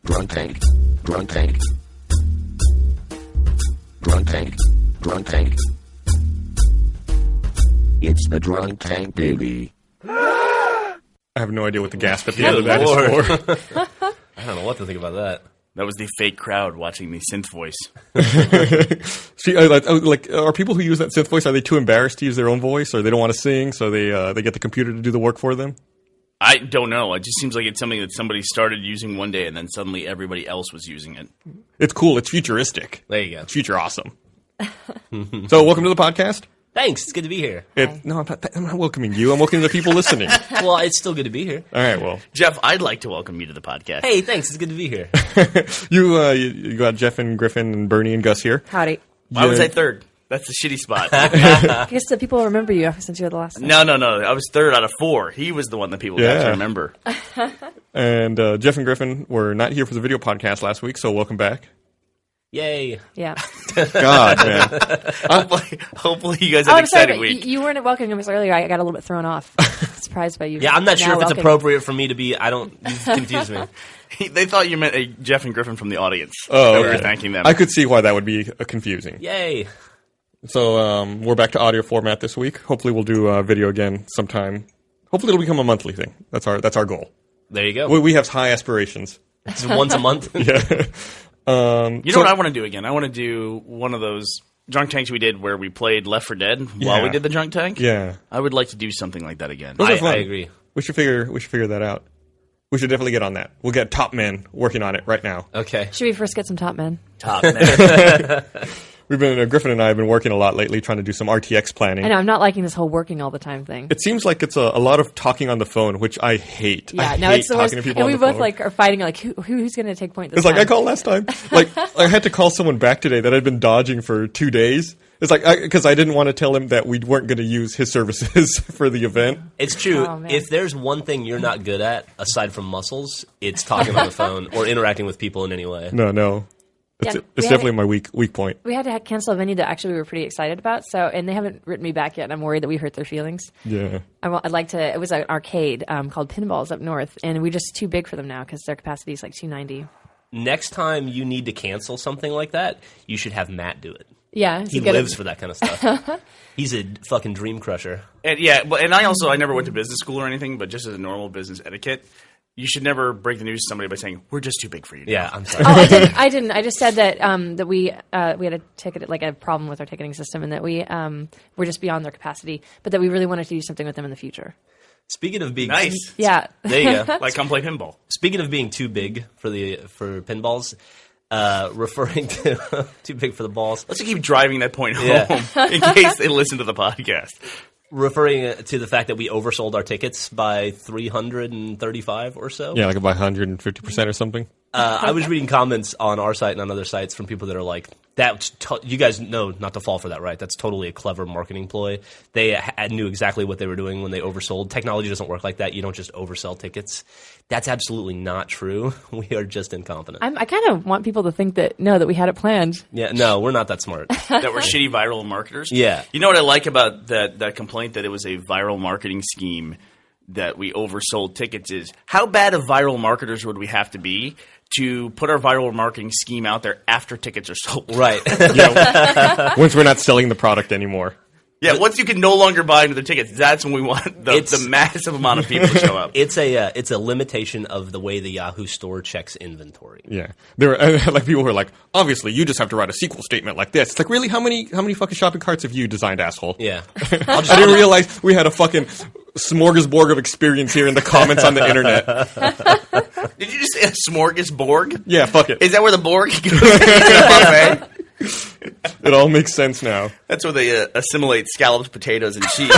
Drunk tank. Drunk tank. Drunk tank. Drunk tank. It's the drunk tank, baby. I have no idea what the gasp at the end of that is for. I don't know what to think about that. That was the fake crowd watching the synth voice. See, are people who use that synth voice, are they too embarrassed to use their own voice, or they don't want to sing, so they get the computer to do the work for them? I don't know. It just seems like it's something that somebody started using one day, and then suddenly everybody else was using it. It's cool. It's futuristic. There you go. It's future awesome. So, welcome to the podcast. Thanks. It's good to be here. No, I'm not welcoming you. I'm welcoming the people listening. Well, it's still good to be here. All right, well. Jeff, I'd like to welcome you to the podcast. Hey, thanks. It's good to be here. You got Jeff and Griffin and Bernie and Gus here. Howdy. Why was I third? That's the shitty spot. I guess the people remember you since you were the last time. No. I was third out of 4. He was the one that people got to remember. And Jeff and Griffin were not here for the video podcast last week, so welcome back. Yay. Yeah. God, man. Hopefully you guys had an exciting week. You weren't welcoming us earlier. I got a little bit thrown off. Surprised by you. Yeah, I'm not sure if it's appropriate for me to be. You confuse me. They thought you meant a Jeff and Griffin from the audience. Oh, that okay. we were thanking them. I could see why that would be confusing. Yay. So we're back to audio format this week. Hopefully we'll do video again sometime. Hopefully it'll become a monthly thing. That's our goal. There you go. We have high aspirations. It's once a month. Yeah. You know what I want to do again? I want to do one of those drunk tanks we did where we played Left 4 Dead while we did the drunk tank. Yeah. I would like to do something like that again. Those are fun. I agree. We should figure that out. We should definitely get on that. We'll get top men working on it right now. Okay. Should we first get some top men? Top man. We've been Griffin and I have been working a lot lately, trying to do some RTX planning. I know, I'm not liking this whole working all the time thing. It seems like it's a lot of talking on the phone, which I hate. Yeah, I no, hate it's the worst. talking to people And on we the both phone. are fighting, who's going to take point this It's time? like I called last time. Like I had to call someone back today that I'd been dodging for 2 days. It's like because I didn't want to tell him that we weren't going to use his services for the event. It's true. Oh, man. If there's one thing you're not good at, aside from muscles, it's talking on the phone or interacting with people in any way. No. It's definitely my weak point. We had to cancel a venue that actually we were pretty excited about, and they haven't written me back yet, and I'm worried that we hurt their feelings. Yeah. I'd like to. It was an arcade called Pinballs up north, and we're just too big for them now because their capacity is like 290. Next time you need to cancel something like that, you should have Matt do it. Yeah, He lives for that kind of stuff. He's a fucking dream crusher. And I never went to business school or anything, but just as a normal business etiquette, you should never break the news to somebody by saying, we're just too big for you now. Yeah, I'm sorry. Oh, I didn't. I just said that we had a ticket, like a problem with our ticketing system, and that we were just beyond their capacity, but that we really wanted to do something with them in the future. Speaking of being Nice. Yeah. There you go. Like, come play pinball. Speaking of being too big for pinballs, referring to too big for the balls. Let's keep driving that point home Yeah. in case they listen to the podcast. Referring to the fact that we oversold our tickets by 335 or so. Yeah, like by 150% or something. I was reading comments on our site and on other sites from people that are like, you guys know not to fall for that, right? That's totally a clever marketing ploy. They knew exactly what they were doing when they oversold. Technology doesn't work like that. You don't just oversell tickets. That's absolutely not true. We are just incompetent. I kind of want people to think that we had it planned. Yeah, no, we're not that smart. That we're shitty viral marketers. Yeah. You know what I like about that complaint that it was a viral marketing scheme that we oversold tickets is how bad of viral marketers would we have to be to put our viral marketing scheme out there after tickets are sold? Right. Once we're not selling the product anymore. Yeah, once you can no longer buy into the tickets, that's when we want the massive amount of people to show up. It's a limitation of the way the Yahoo store checks inventory. Yeah. There were like people who are like, obviously you just have to write a SQL statement like this. It's like, really, how many fucking shopping carts have you designed, asshole? Yeah. I didn't realize we had a fucking smorgasbord of experience here in the comments on the internet. Did you just say a smorgasbord? Yeah, fuck it. Is that where the Borg goes? Buffet? It all makes sense now. That's where they assimilate scalloped potatoes and cheese.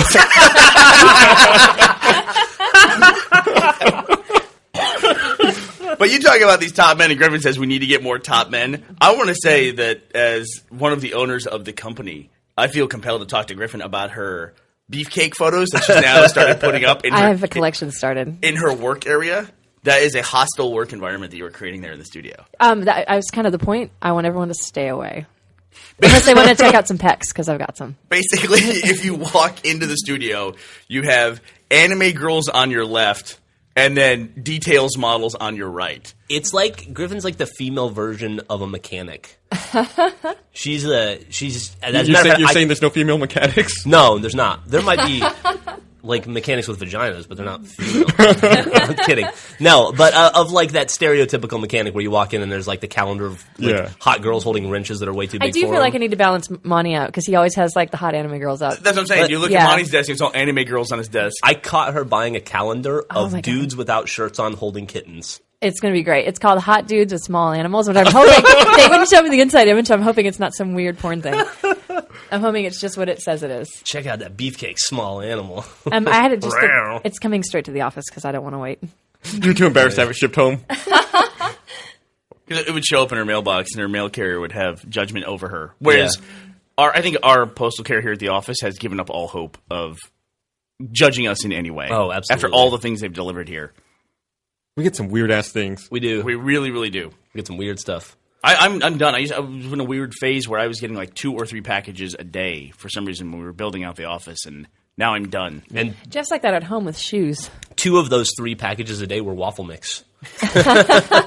But you talk about these top men, and Griffin says we need to get more top men. I want to say that as one of the owners of the company, I feel compelled to talk to Griffin about her beefcake photos that she's now started putting up. I have a collection started. In her work area. That is a hostile work environment that you were creating there in the studio. That was kind of the point. I want everyone to stay away. Unless they want to check out some pecs, because I've got some. Basically, if you walk into the studio, you have anime girls on your left, and then details models on your right. It's like Griffin's like the female version of a mechanic. She's You're saying there's no female mechanics? No, there's not. There might be like mechanics with vaginas, but they're not female. I'm kidding. No, but of like that stereotypical mechanic where you walk in and there's like the calendar of hot girls holding wrenches that are way too big. I do feel like I need to balance Monty out because he always has like the hot anime girls up. That's what I'm saying. You look at Monty's desk, it's all anime girls on his desk. I caught her buying a calendar of dudes without shirts on holding kittens. It's going to be great. It's called Hot Dudes with Small Animals, which I'm hoping they wouldn't show me the inside image. So I'm hoping it's not some weird porn thing. I'm hoping it's just what it says it is. Check out that beefcake, small animal. I had to just. It's coming straight to the office because I don't want to wait. You're too embarrassed to have it shipped home. It would show up in her mailbox, and her mail carrier would have judgment over her. Whereas, I think our postal carrier here at the office has given up all hope of judging us in any way. Oh, absolutely. After all the things they've delivered here. We get some weird-ass things. We do. We really, really do. We get some weird stuff. I'm done. I was in a weird phase where I was getting like 2 or 3 packages a day for some reason when we were building out the office, and now I'm done. And Jeff's like that at home with shoes. 2 of those 3 packages a day were waffle mix.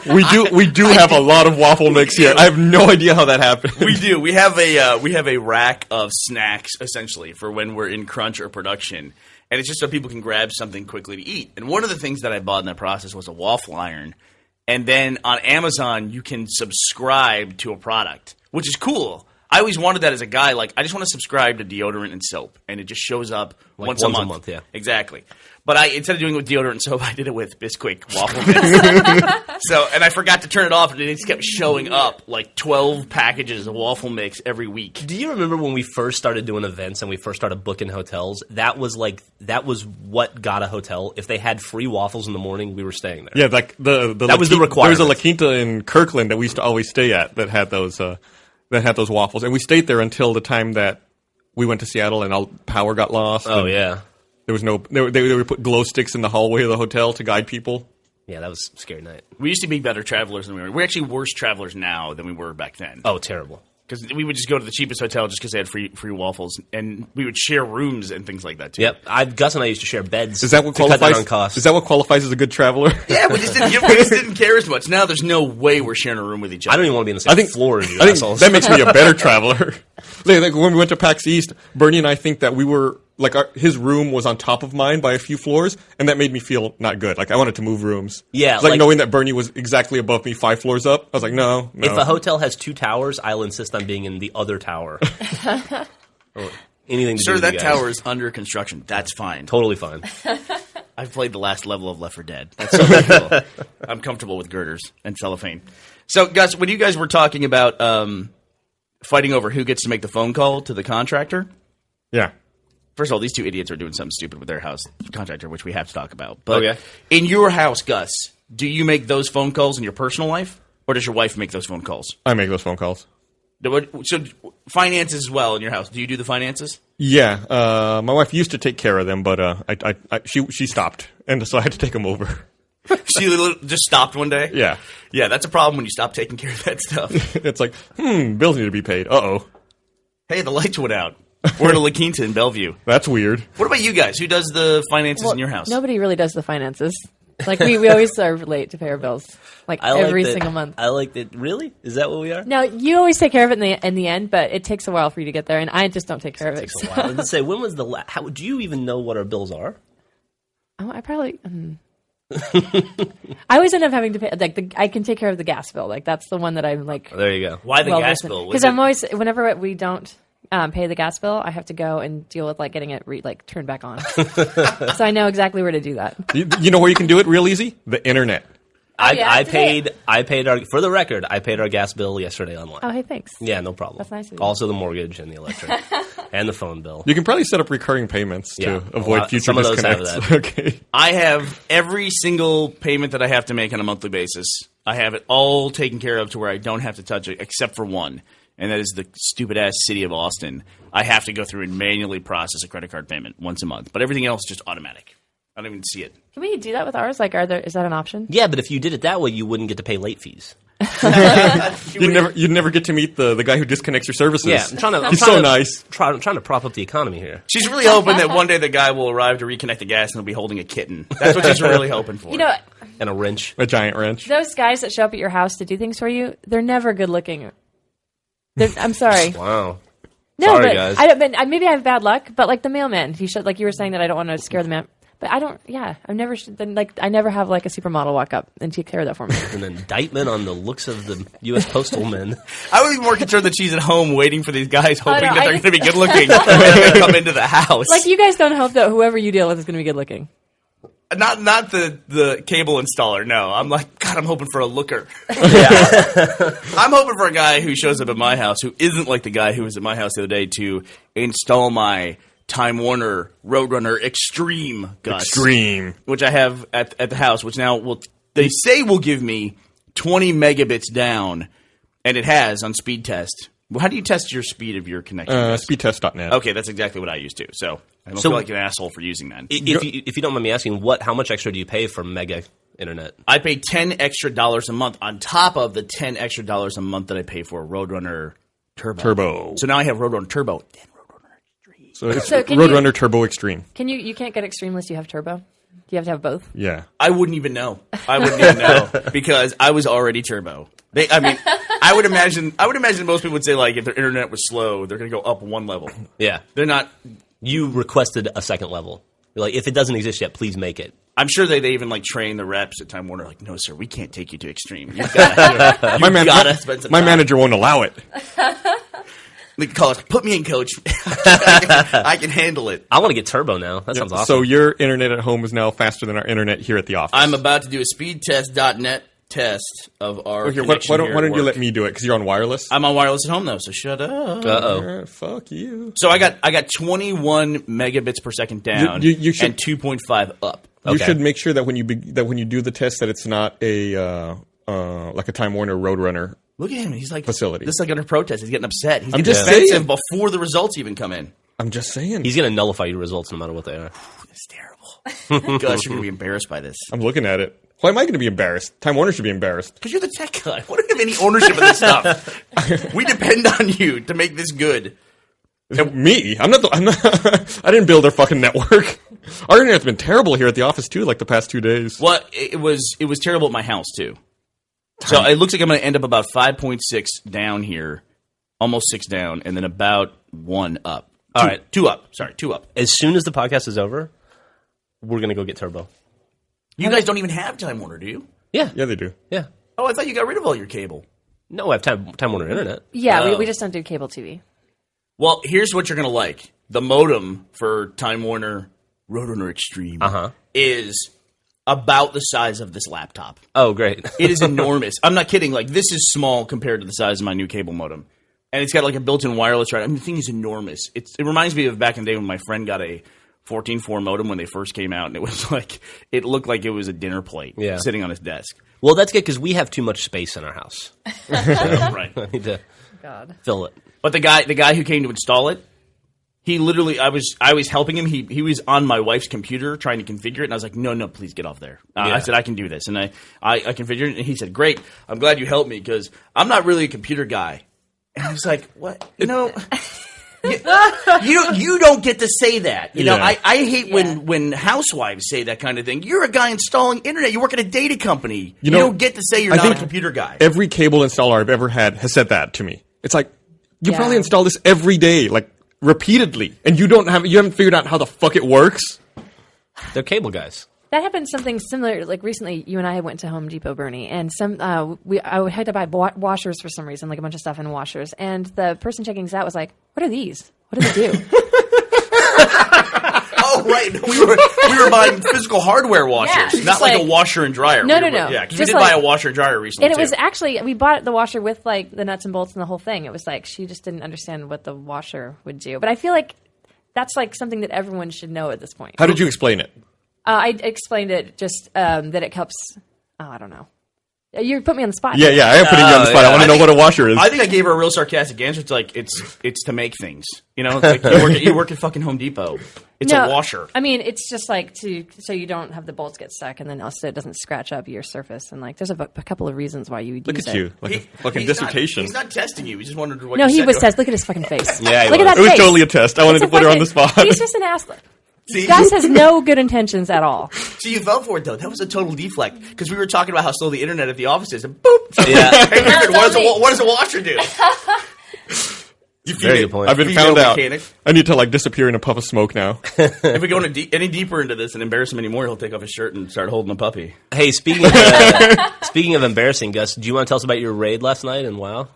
We do have a lot of waffle mix here. I have no idea how that happened. We do. We have a rack of snacks essentially for when we're in crunch or production. And it's just so people can grab something quickly to eat. And one of the things that I bought in that process was a waffle iron. And then on Amazon, you can subscribe to a product, which is cool. I always wanted that as a guy. Like, I just want to subscribe to deodorant and soap. And it just shows up Like once a month. month, yeah. Exactly. But instead of doing it with deodorant and soap, I did it with Bisquick waffle mix. And I forgot to turn it off, and it just kept showing up like 12 packages of waffle mix every week. Do you remember when we first started doing events and we first started booking hotels? That was what got a hotel. If they had free waffles in the morning, we were staying there. Yeah, like that was the requirement. There was a La Quinta in Kirkland that we used to always stay at that had those waffles, and we stayed there until the time that we went to Seattle and all power got lost. Oh yeah. There was no. They would put glow sticks in the hallway of the hotel to guide people. Yeah, that was a scary night. We used to be better travelers than we were. We're actually worse travelers now than we were back then. Oh, terrible. Because we would just go to the cheapest hotel just because they had free waffles, and we would share rooms and things like that too. Yep, Gus and I used to share beds. Is that what to cut down on qualifies? costs. Is that what qualifies as a good traveler? Yeah, we just didn't care as much. Now there's no way we're sharing a room with each other. I don't even want to be on the same floor as you I think assholes. that makes me a better traveler. Like when we went to PAX East, Bernie and I think that we were like his room was on top of mine by a few floors, and that made me feel not good. Like I wanted to move rooms. Yeah, it's like knowing that Bernie was exactly above me 5 floors up. I was like, no. If a hotel has 2 towers, I'll insist on being in the other tower. Or anything to do Sir, with that you guys. tower is under construction. That's fine. Totally fine. I've played the last level of Left 4 Dead. That's so cool. I'm comfortable with girders and cellophane. So, Gus, when you guys were talking about fighting over who gets to make the phone call to the contractor, Yeah. first of all, these 2 idiots are doing something stupid with their house contractor, which we have to talk about. But Okay. in your house, Gus, do you make those phone calls in your personal life, or does your wife make those phone calls? I make those phone calls. So finances as well in your house. Do you do the finances? Yeah, my wife used to take care of them, but she stopped, and so I had to take them over. She just stopped one day? Yeah. Yeah, that's a problem when you stop taking care of that stuff. It's like, bills need to be paid. Uh-oh. Hey, the lights went out. We're in a La Quinta in Bellevue. That's weird. What about you guys? Who does the finances in your house? Nobody really does the finances. Like we always are late to pay our bills, every single month. I like that. Really? Is that what we are? No, you always take care of it in the end, but it takes a while for you to get there, and I just don't take care of it. Takes a while. Let's say, when was the last? How do you even know what our bills are? Oh, I probably. I always end up having to pay. I can take care of the gas bill. Like that's the one that I'm like. There you go. Why the gas bill? Because I'm always whenever we don't pay the gas bill, I have to go and deal with getting it turned back on. So I know exactly where to do that. You know where you can do it real easy? The internet. I paid for the record, I paid our gas bill yesterday online. Oh, hey, thanks. Yeah, no problem. That's nice of you. Also the mortgage and the electric and the phone bill. You can probably set up recurring payments Yeah, to avoid future some of those have disconnects. that. Okay. I have every single payment that I have to make on a monthly basis. I have it all taken care of to where I don't have to touch it except for one, and that is the stupid-ass city of Austin. I have to go through and manually process a credit card payment once a month, but everything else just automatic. I don't even see it. Can we do that with ours? Is that an option? Yeah, but if you did it that way, you wouldn't get to pay late fees. You'd never get to meet the guy who disconnects your services. Yeah, He's so nice. I'm trying to prop up the economy here. She's really hoping that one day the guy will arrive to reconnect the gas and he'll be holding a kitten. That's what she's really hoping for. You know, And a wrench. A giant wrench. those guys that show up at your house to do things for you, they're never good looking. I'm sorry. Wow. No, Sorry, but guys. I don't. But maybe I have bad luck. But like the mailman, he should. Like you were saying that I don't want to scare the man. But I don't. Yeah, I've never. I never have like a supermodel walk up and take care of that for me. An indictment on the looks of the U.S. postal men. I would be more concerned that she's at home waiting for these guys, hoping no, that they're I- going to be good looking when they come into the house. Like you guys don't hope that whoever you deal with is going to be good looking. Not the cable installer. No, I'm like, God, I'm hoping for a looker. I'm hoping for a guy who shows up at my house who isn't like the guy who was at my house the other day to install my Time Warner Roadrunner Extreme, Gus. Extreme. Which I have at the house, which now they say will give me 20 megabits down, and it has on speed test. Well, how do you test your speed of your connection? Speedtest.net. Okay, that's exactly what I use too. So I don't So- feel like an asshole for using that. If you don't mind me asking, how much extra do you pay for mega internet? I pay $10 extra a month on top of the $10 extra a month that I pay for Roadrunner Turbo. So now I have Roadrunner Turbo. Then Roadrunner Extreme. So it's So can Roadrunner Turbo Extreme. You can't get extreme unless you have turbo. Do you have to have both? Yeah. I wouldn't even know. Because I was already Turbo. I would imagine most people would say like if their internet was slow, they're going to go up one level. Yeah. They're not. You requested a second level. You're like, if it doesn't exist yet, please make it. I'm sure they even like train the reps at Time Warner. Like, no, sir, we can't take you to Extreme. You've got to spend some My time. manager won't allow it. They call us, put me in, coach. I can handle it. I want to get turbo now. That sounds awesome. So your internet at home is now faster than our internet here at the office. I'm about to do a speedtest.net test of our Okay, connection why don't here at you work. let me do it? Because you're on wireless. I'm on wireless at home though, so shut up. Uh-oh. Fuck you. So I got 21 megabits per second down You should- and 2.5 up. You Okay. should make sure that when you do the test that it's not a like a Time Warner Roadrunner. Look at him. He's like Facility. This is like under protest. He's getting upset. He's I'm getting just defensive saying. before the results even come in. I'm just saying. He's going to nullify your results no matter what they are. It's terrible. Gosh, you're going to be embarrassed by this. I'm looking at it. Why am I going to be embarrassed? Time Warner should be embarrassed. Because you're the tech guy. What do you have any ownership of this stuff? We depend on you to make this good. Me? I'm not. I didn't build their fucking network. Our internet's been terrible here at the office too. Like the past 2 days. Well, it was terrible at my house too. So it looks like I'm going to end up about 5.6 down here, almost 6 down, and then about 1 up. All right. 2 up. Sorry, 2 up. As soon as the podcast is over, we're going to go get turbo. You guys don't even have Time Warner, do you? Yeah. Yeah, they do. Yeah. Oh, I thought you got rid of all your cable. No, I have Time Warner Internet. Yeah, Oh. we just don't do cable TV. Well, here's what you're going to like. The modem for Time Warner Roadrunner Extreme is about the size of this laptop. Oh, great. It is enormous. I'm not kidding. Like, this is small compared to the size of my new cable modem. And it's got like a built-in wireless right. I mean, the thing is enormous. It reminds me of back in the day when my friend got a 14.4 modem when they first came out, and it was like, it looked like it was a dinner plate sitting on his desk. Well, that's good because we have too much space in our house. Right. I need to God. fill it. But the guy who came to install it, he literally, I was helping him. He was on my wife's computer trying to configure it, and I was like, no, please get off there. I said, I can do this. And I configured it, and he said, great, I'm glad you helped me, because I'm not really a computer guy. And I was like, what? You don't get to say that. You know, Yeah. I hate when housewives say that kind of thing. You're a guy installing internet. You work at a data company. You know, don't get to say you're I not a think computer guy. Every cable installer I've ever had has said that to me. It's like, you Yeah. probably install this every day, like repeatedly, and you haven't figured out how the fuck it works. They're cable guys. That happened something similar. Like recently, you and I went to Home Depot, Bernie, and I had to buy washers for some reason, like a bunch of stuff in washers. And the person checking us out was like, "What are these? What do they do?" Oh, right. We were buying physical hardware washers, Yeah, not just like a like- washer and dryer. No, We no, were- no. Yeah, because we Just did buy like- a washer and dryer recently, And it too. was actually, we bought the washer with like the nuts and bolts and the whole thing. It was like she just didn't understand what the washer would do. But I feel like that's like something that everyone should know at this point. How did you explain it? I explained it just that it helps. Oh, I don't know. You put me on the spot. Yeah, I am putting you on the spot. I want to know what a washer is. I think I gave her a real sarcastic answer. It's like it's to make things. You know, it's like you work at fucking Home Depot. It's a washer. I mean, it's just like so you don't have the bolts get stuck, and then also it doesn't scratch up your surface. And like, there's a couple of reasons why you would Look use at it. you, like a fucking dissertation. He's not testing you. He just wondered what. No, you he said was to her. test. Look at his fucking face. Yeah, look at that It was face. totally a test. I wanted to put her on the spot. He's just an ass. See? Gus has no good intentions at all. So you fell for it though. That was a total deflect because we were talking about how slow the internet at the office is, and boop. Yeah. Hey, Aaron, what does a washer do? You Very good point. I've been female found out. mechanic. I need to like disappear in a puff of smoke now. If we go any deeper into this and embarrass him anymore, he'll take off his shirt and start holding a puppy. Hey, speaking of embarrassing, Gus, do you want to tell us about your raid last night and WoW?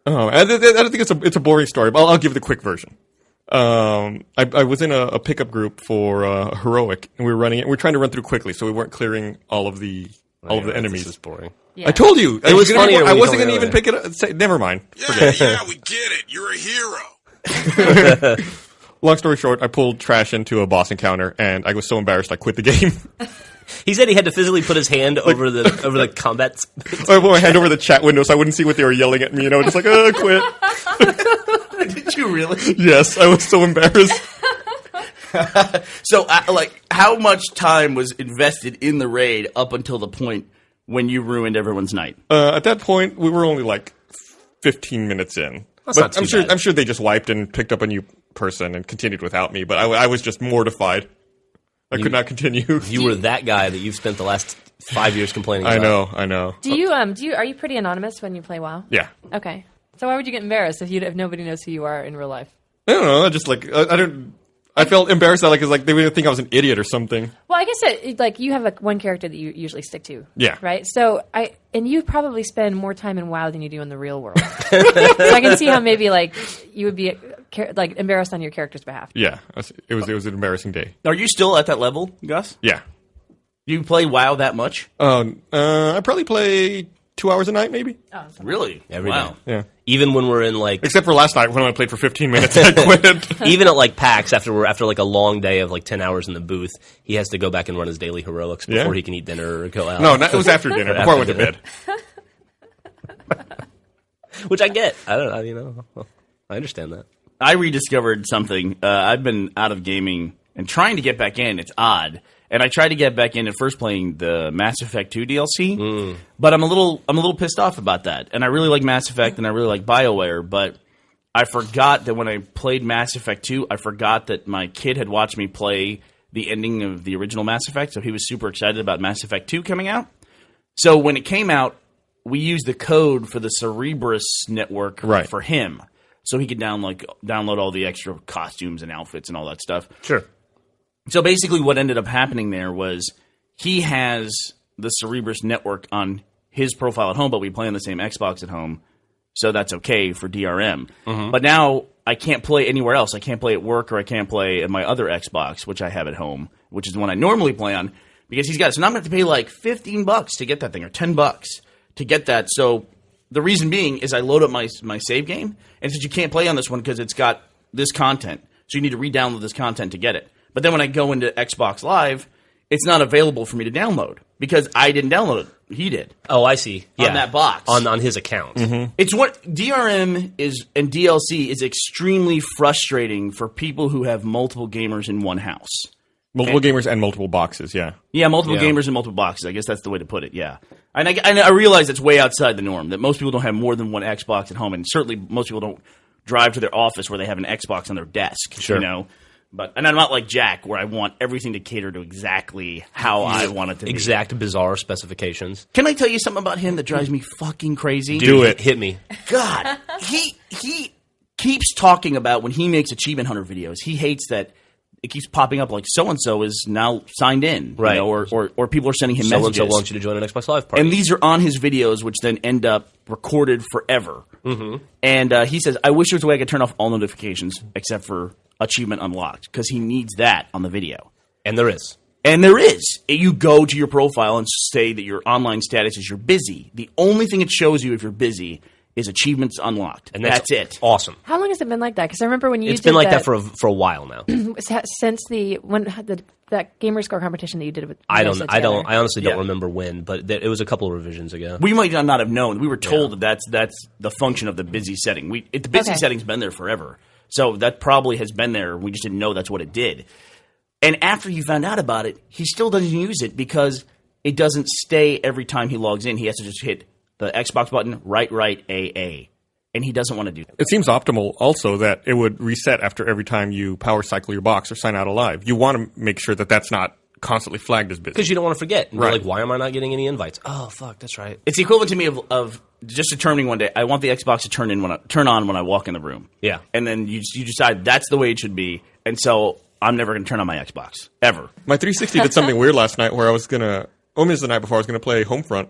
Oh, I don't think it's a boring story, but I'll give the quick version. I was in a pickup group for Heroic, and we were running it. We were trying to run through quickly, so we weren't clearing all of the enemies. This is boring. Yeah. I told you It was funnier when I you wasn't told me going to even pick it up. Never mind. Yeah, we get it. You're a hero. Long story short, I pulled trash into a boss encounter, and I was so embarrassed I quit the game. He said he had to physically put his hand over the combat. I put my hand over the chat window so I wouldn't see what they were yelling at me. Just like, quit. Did you really? Yes, I was so embarrassed. So, how much time was invested in the raid up until the point when you ruined everyone's night? At that point, we were only like 15 minutes in. That's But not too bad. I'm sure they just wiped and picked up a new person and continued without me. But I was just mortified. I could not continue. You were that guy that you've spent the last 5 years complaining about. I know. Do you are you pretty anonymous when you play WoW? Yeah. Okay. So why would you get embarrassed if nobody knows who you are in real life? I don't know. I just like I felt embarrassed that like they would think I was an idiot or something. Well, I guess you have one character that you usually stick to. Yeah. Right. So you probably spend more time in WoW than you do in the real world. So I can see how maybe like you would be like embarrassed on your character's behalf. Yeah. It was an embarrassing day. Are you still at that level, Gus? Yeah. Do you play WoW that much? I probably play 2 hours a night, maybe. Oh, Really? Every wow. day. Yeah. Even when we're in like, Except for last night when I played for 15 minutes, I quit. even at like PAX after like a long day of like 10 hours in the booth, he has to go back and run his daily heroics before Yeah. he can eat dinner or go out. No, it was after dinner, before I went to bed. Which I get. I understand that. I rediscovered something. I've been out of gaming and trying to get back in. It's odd. And I tried to get back in at first playing the Mass Effect 2 DLC, but I'm a little pissed off about that. And I really like Mass Effect and I really like BioWare, but I forgot that when I played Mass Effect 2, I forgot that my kid had watched me play the ending of the original Mass Effect, so he was super excited about Mass Effect 2 coming out. So when it came out, we used the code for the Cerebrus network for him, so he could download all the extra costumes and outfits and all that stuff. Sure. So basically what ended up happening there was he has the Cerebrus network on his profile at home, but we play on the same Xbox at home, so that's okay for DRM. But now I can't play anywhere else. I can't play at work or I can't play at my other Xbox, which I have at home, which is the one I normally play on, because he's got it. So now I'm going to have to pay like $15 to get that thing, or $10 to get that. So the reason being is I load up my save game, and it says you can't play on this one because it's got this content. So you need to re-download this content to get it. But then when I go into Xbox Live, it's not available for me to download because I didn't download it. He did. Oh, I see. Yeah. On that box. On his account. It's what DRM is, and DLC is extremely frustrating for people who have multiple gamers in one house. Multiple gamers and multiple boxes, yeah. Yeah, multiple gamers and multiple boxes. I guess that's the way to put it, yeah. And I realize it's way outside the norm, that most people don't have more than one Xbox at home, and certainly most people don't drive to their office where they have an Xbox on their desk, Sure. you know? And I'm not like Jack, where I want everything to cater to exactly how I want it to be. Exact bizarre specifications. Can I tell you something about him that drives me fucking crazy? Do it. Hit me. God, he keeps talking about when he makes Achievement Hunter videos, he hates that it keeps popping up like so-and-so is now signed in, right? You know, or people are sending him messages. So-and-so wants you to join an Xbox Live party. And these are on his videos, which then end up recorded forever. And he says, I wish there was a way I could turn off all notifications except for Achievement Unlocked, because he needs that on the video. And there is. And there is. You go to your profile and say that your online status is you're busy. The only thing it shows you if you're busy is achievements unlocked. And that's it. Awesome. How long has it been like that? Because I remember when you It's did been like that for a while now. since that gamer score competition that you did with. I you guys did I together. honestly don't Yeah. remember when, but it was a couple of revisions ago. We might not have known. We were told that that's the function of the busy setting. The busy Okay. setting's been there forever. So that probably has been there. We just didn't know that's what it did. And after he found out about it, he still doesn't use it because it doesn't stay every time he logs in. He has to just hit the Xbox button, right, AA. And he doesn't want to do that. It seems optimal also that it would reset after every time you power cycle your box or sign out alive. You want to make sure that that's not constantly flagged as busy. Because you don't want to forget. And you're Right. like, why am I not getting any invites? Oh, fuck, that's right. It's the equivalent to me of just determining one day, I want the Xbox to turn on when I walk in the room. Yeah. And then you decide that's the way it should be. And so I'm never going to turn on my Xbox, ever. My 360 did something weird last night where I was going to, it was the night before I was going to play Homefront,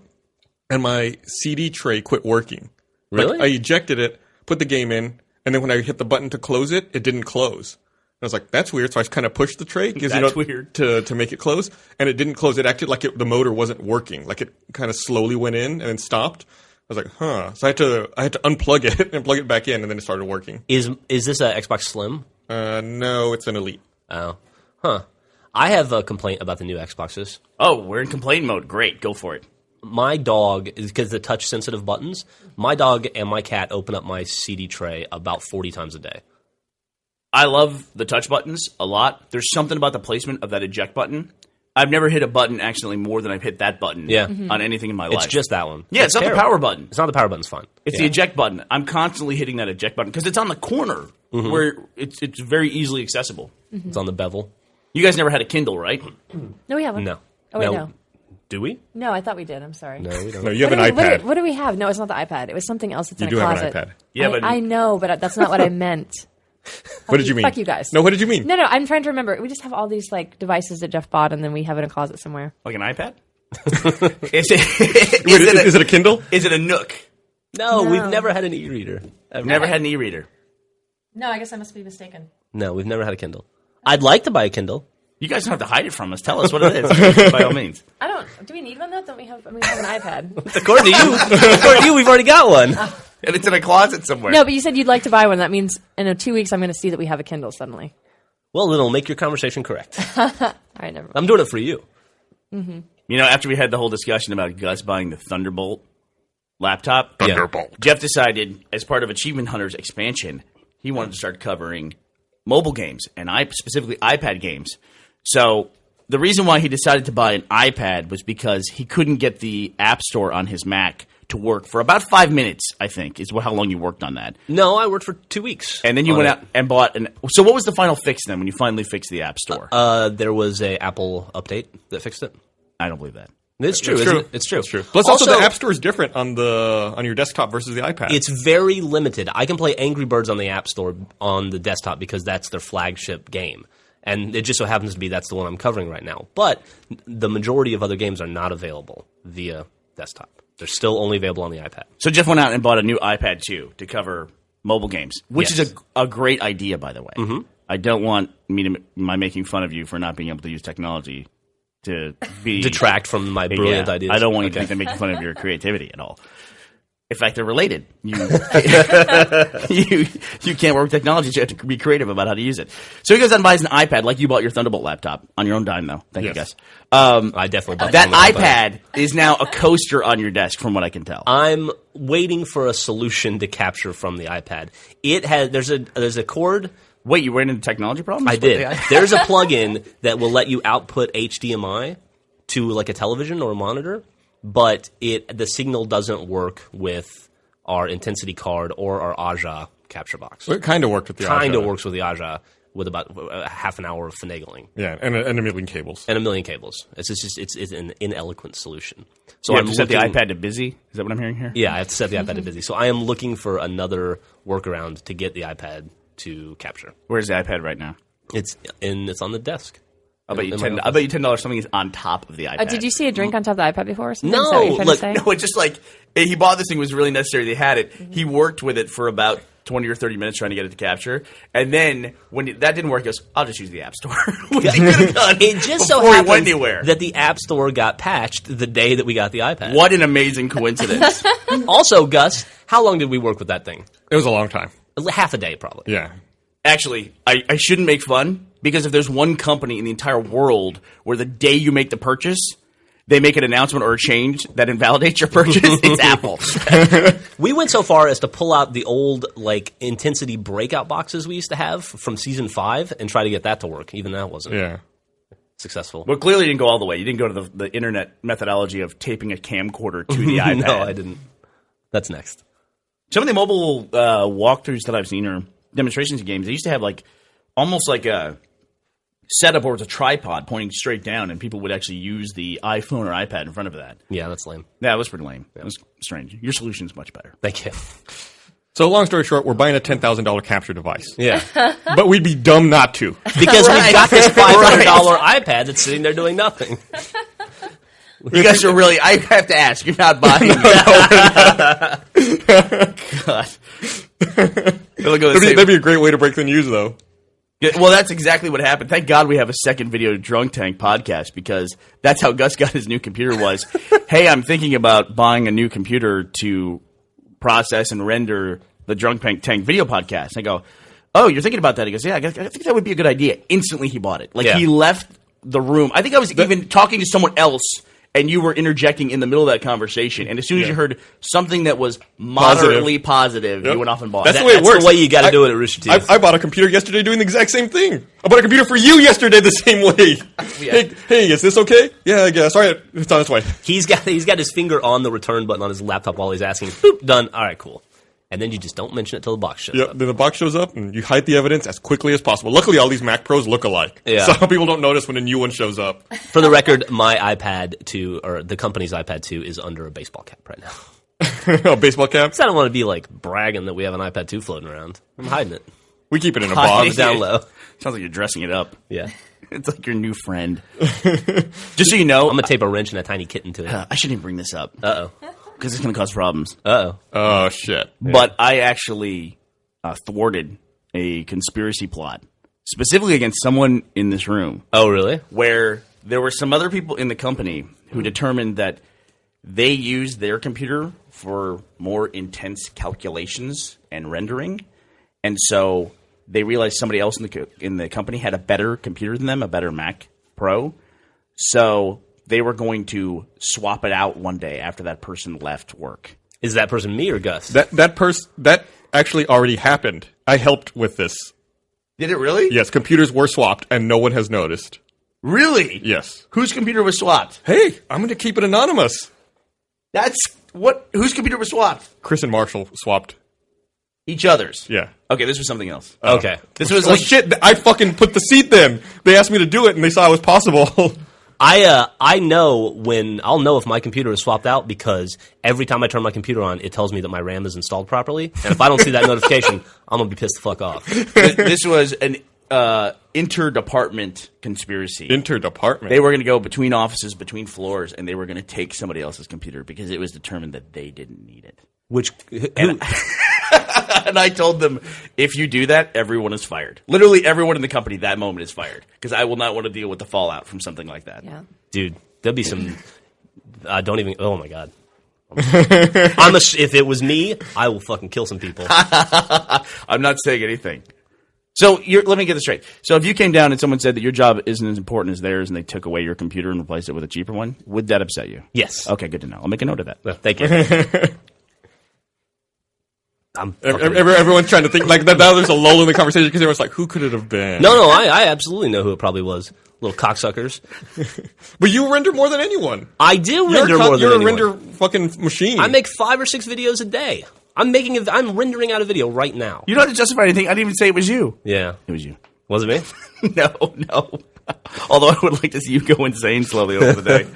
and my CD tray quit working. Really? Like, I ejected it, put the game in, and then when I hit the button to close it, it didn't close. I was like, that's weird. So I kind of pushed the tray That's weird. to make it close, and it didn't close. It acted like the motor wasn't working. Like it kind of slowly went in and then stopped. I was like, huh. So I had to unplug it and plug it back in, and then it started working. Is this a Xbox Slim? No, it's an Elite. Oh. Huh. I have a complaint about the new Xboxes. Oh, we're in complaint mode. Great. Go for it. My dog, because the touch-sensitive buttons, my dog and my cat open up my CD tray about 40 times a day. I love the touch buttons a lot. There's something about the placement of that eject button. I've never hit a button accidentally more than I've hit that button Yeah. on anything in my life. It's just that one. Yeah, it's not terrible. the power button. It's not the power button's fine. It's the eject button. I'm constantly hitting that eject button because it's on the corner where it's very easily accessible. It's on the bevel. You guys never had a Kindle, right? No, we haven't. No. Oh, wait, no. Do we? No, I thought we did. I'm sorry. No, we don't. No, you have an What iPad. do we have? No, it's not the iPad. It was something else that's You in do a have closet. an iPad. Yeah, but I know, but that's not what I meant. What did you mean? Fuck you guys. No, what did you mean? No, I'm trying to remember. We just have all these like devices that Jeff bought, and then we have it in a closet somewhere. like an iPad? Wait, is it a Kindle? Is it a Nook? No, No. we've never had an e-reader. Ever. Never had an e-reader. No, I guess I must be mistaken. No, we've never had a Kindle. I'd like to buy a Kindle. You guys don't have to hide it from us. Tell us what it is, by all means. I don't. Do we need one though? Don't we have? I mean, we have an iPad. According to you, we've already got one. And it's in a closet somewhere. No, but you said you'd like to buy one. That means in 2 weeks I'm going to see that we have a Kindle suddenly. Well, then it'll make your conversation correct. All right, never mind. I'm doing it for you. You know, after we had the whole discussion about Gus buying the Thunderbolt laptop, Thunderbolt. Jeff decided, as part of Achievement Hunter's expansion, he wanted to start covering mobile games, and specifically iPad games. So the reason why he decided to buy an iPad was because he couldn't get the App Store on his Mac to work for about 5 minutes, I think, is how long you worked on that. No, I worked for 2 weeks. And then you went out and bought an... So what was the final fix then when you finally fixed the App Store? There was a Apple update that fixed it. I don't believe that. It's true. It's isn't true. it? It's true. It's true. Plus, also the App Store is different on your desktop versus the iPad. It's very limited. I can play Angry Birds on the App Store on the desktop because that's their flagship game. And it just so happens to be that's the one I'm covering right now. But the majority of other games are not available via desktop. They're still only available on the iPad. So Jeff went out and bought a new iPad 2 to cover mobile games, which Yes. is a great idea, by the way. Mm-hmm. I don't want my making fun of you for not being able to use technology to be Detract from my brilliant Yeah, ideas. I don't want you to think I'm making fun of your creativity at all. In fact, they're related. You can't work with technology, so you have to be creative about how to use it. So he goes out and buys an iPad, like you bought your Thunderbolt laptop on your own dime, though. Thank you, guys. I definitely bought That one. iPad is now a coaster on your desk, from what I can tell. I'm waiting for a solution to capture from the iPad. It has there's a cord. Wait, you ran into technology problems? I with the did. iPad? There's a plugin that will let you output HDMI to like a television or a monitor, but the signal doesn't work with our Intensity card or our Aja capture box. So it kind of worked with the Kind of iPad. works with the Aja with about half an hour of finagling Yeah, and a million cables. and a million cables. It's an ineloquent solution. So So you I'm have to set the looking- iPad to busy? Is that what I'm hearing here? Yeah, I have to set the iPad to busy. So I am looking for another workaround to get the iPad to capture. Where's the iPad right now? It's on the desk. I bet you In my $10 something is on top of the iPad. Did you see a drink on top of the iPad before? Or something? No, Is that what you're trying look, to say? No, it's just like he bought this thing, it was really necessary. They had it. He worked with it for about 20 or 30 minutes trying to get it to capture. And then when that didn't work, he goes, I'll just use the App Store. Which he could have done It just so before he happens went anywhere. that the App Store got patched the day that we got the iPad. What an amazing coincidence. Also, Gus, How long did we work with that thing? It was a long time. Half a day, probably. Yeah. Actually, I shouldn't make fun, because if there's one company in the entire world where the day you make the purchase, they make an announcement or a change that invalidates your purchase, it's Apple. We went so far as to pull out the old intensity breakout boxes we used to have from season 5 and try to get that to work. Even that wasn't successful. Well, clearly you didn't go all the way. You didn't go to the internet methodology of taping a camcorder to the iPad. No, I didn't. That's next. Some of the mobile walkthroughs that I've seen or demonstrations of games, they used to have almost like a setup where it's a tripod pointing straight down, and people would actually use the iPhone or iPad in front of that. Yeah, that's lame. Yeah, it was pretty lame. It was strange. Your solution's much better. Thank you. So long story short, we're buying a $10,000 capture device. Yeah. But we'd be dumb not to. Because we've got this $500 iPad that's sitting there doing nothing. You guys are really, I have to ask, you're not buying that. God. That'd be a great way to break the news, though. Yeah, well, that's exactly what happened. Thank God we have a second video Drunk Tank podcast, because that's how Gus got his new computer was. Hey, I'm thinking about buying a new computer to process and render the Drunk Tank video podcast. I go, oh, you're thinking about that? He goes, yeah, I think that would be a good idea. Instantly he bought it. He left the room. I think I was even talking to someone else, and you were interjecting in the middle of that conversation. And as soon as you heard something that was moderately positive, you went off and bought it. That's the way it works. That's the way you got to do it at Rooster Teeth. I bought a computer yesterday doing the exact same thing. I bought a computer for you yesterday the same way. Hey, is this okay? Yeah, I guess. All right, it's on its way. He's got his finger on the return button on his laptop while he's asking. Boop, done. All right, cool. And then you just don't mention it till the box shows up. Then the box shows up, and you hide the evidence as quickly as possible. Luckily, all these Mac Pros look alike. Yeah. So people don't notice when a new one shows up. For the record, my iPad 2, or the company's iPad 2, is under a baseball cap right now. A baseball cap? I don't want to be bragging that we have an iPad 2 floating around. I'm hiding it. We keep it in a Hiding box. it down low. Sounds like you're dressing it up. Yeah. It's like your new friend. Just so you know, I'm going to tape a wrench and a tiny kitten to it. I shouldn't even bring this up. Uh-oh. Because it's going to cause problems. Uh-oh. Oh, shit. Yeah. But I actually thwarted a conspiracy plot, specifically against someone in this room. Oh, really? Where there were some other people in the company who determined that they used their computer for more intense calculations and rendering. And so they realized somebody else in the company had a better computer than them, a better Mac Pro. So they were going to swap it out one day after that person left work. Is that person me or Gus? That actually already happened. I helped with this. Did it really? Yes, computers were swapped, and no one has noticed. Really? Yes. Whose computer was swapped? Hey, I'm going to keep it anonymous. That's what? Whose computer was swapped? Chris and Marshall swapped. Each other's. Yeah. Okay, this was something else. Okay. This was Oh, shit, I fucking put the seat then. They asked me to do it, and they saw it was possible. I know I'll know if my computer is swapped out, because every time I turn my computer on, it tells me that my RAM is installed properly. And if I don't see that notification, I'm going to be pissed the fuck off. This was an interdepartment conspiracy. Interdepartment? They were going to go between offices, between floors, and they were going to take somebody else's computer because it was determined that they didn't need it. And I told them, if you do that, everyone is fired. Literally everyone in the company that moment is fired, because I will not want to deal with the fallout from something like that. Yeah. Dude, there'll be some... oh my God. If it was me, I will fucking kill some people. I'm not saying anything. So let me get this straight. So if you came down and someone said that your job isn't as important as theirs and they took away your computer and replaced it with a cheaper one, would that upset you? Yes. Okay, good to know. I'll make a note of that. Thank you. Everyone's trying to think like that. Now there's a lull in the conversation because everyone's like, "Who could it have been?" No, I absolutely know who it probably was. Little cocksuckers. But you render more than anyone. I do render more than anyone. You're a render fucking machine. I make 5 or 6 videos a day. I'm rendering out a video right now. You don't have to justify anything. I didn't even say it was you. Yeah, it was you. Was it me? No. Although I would like to see you go insane slowly over the day.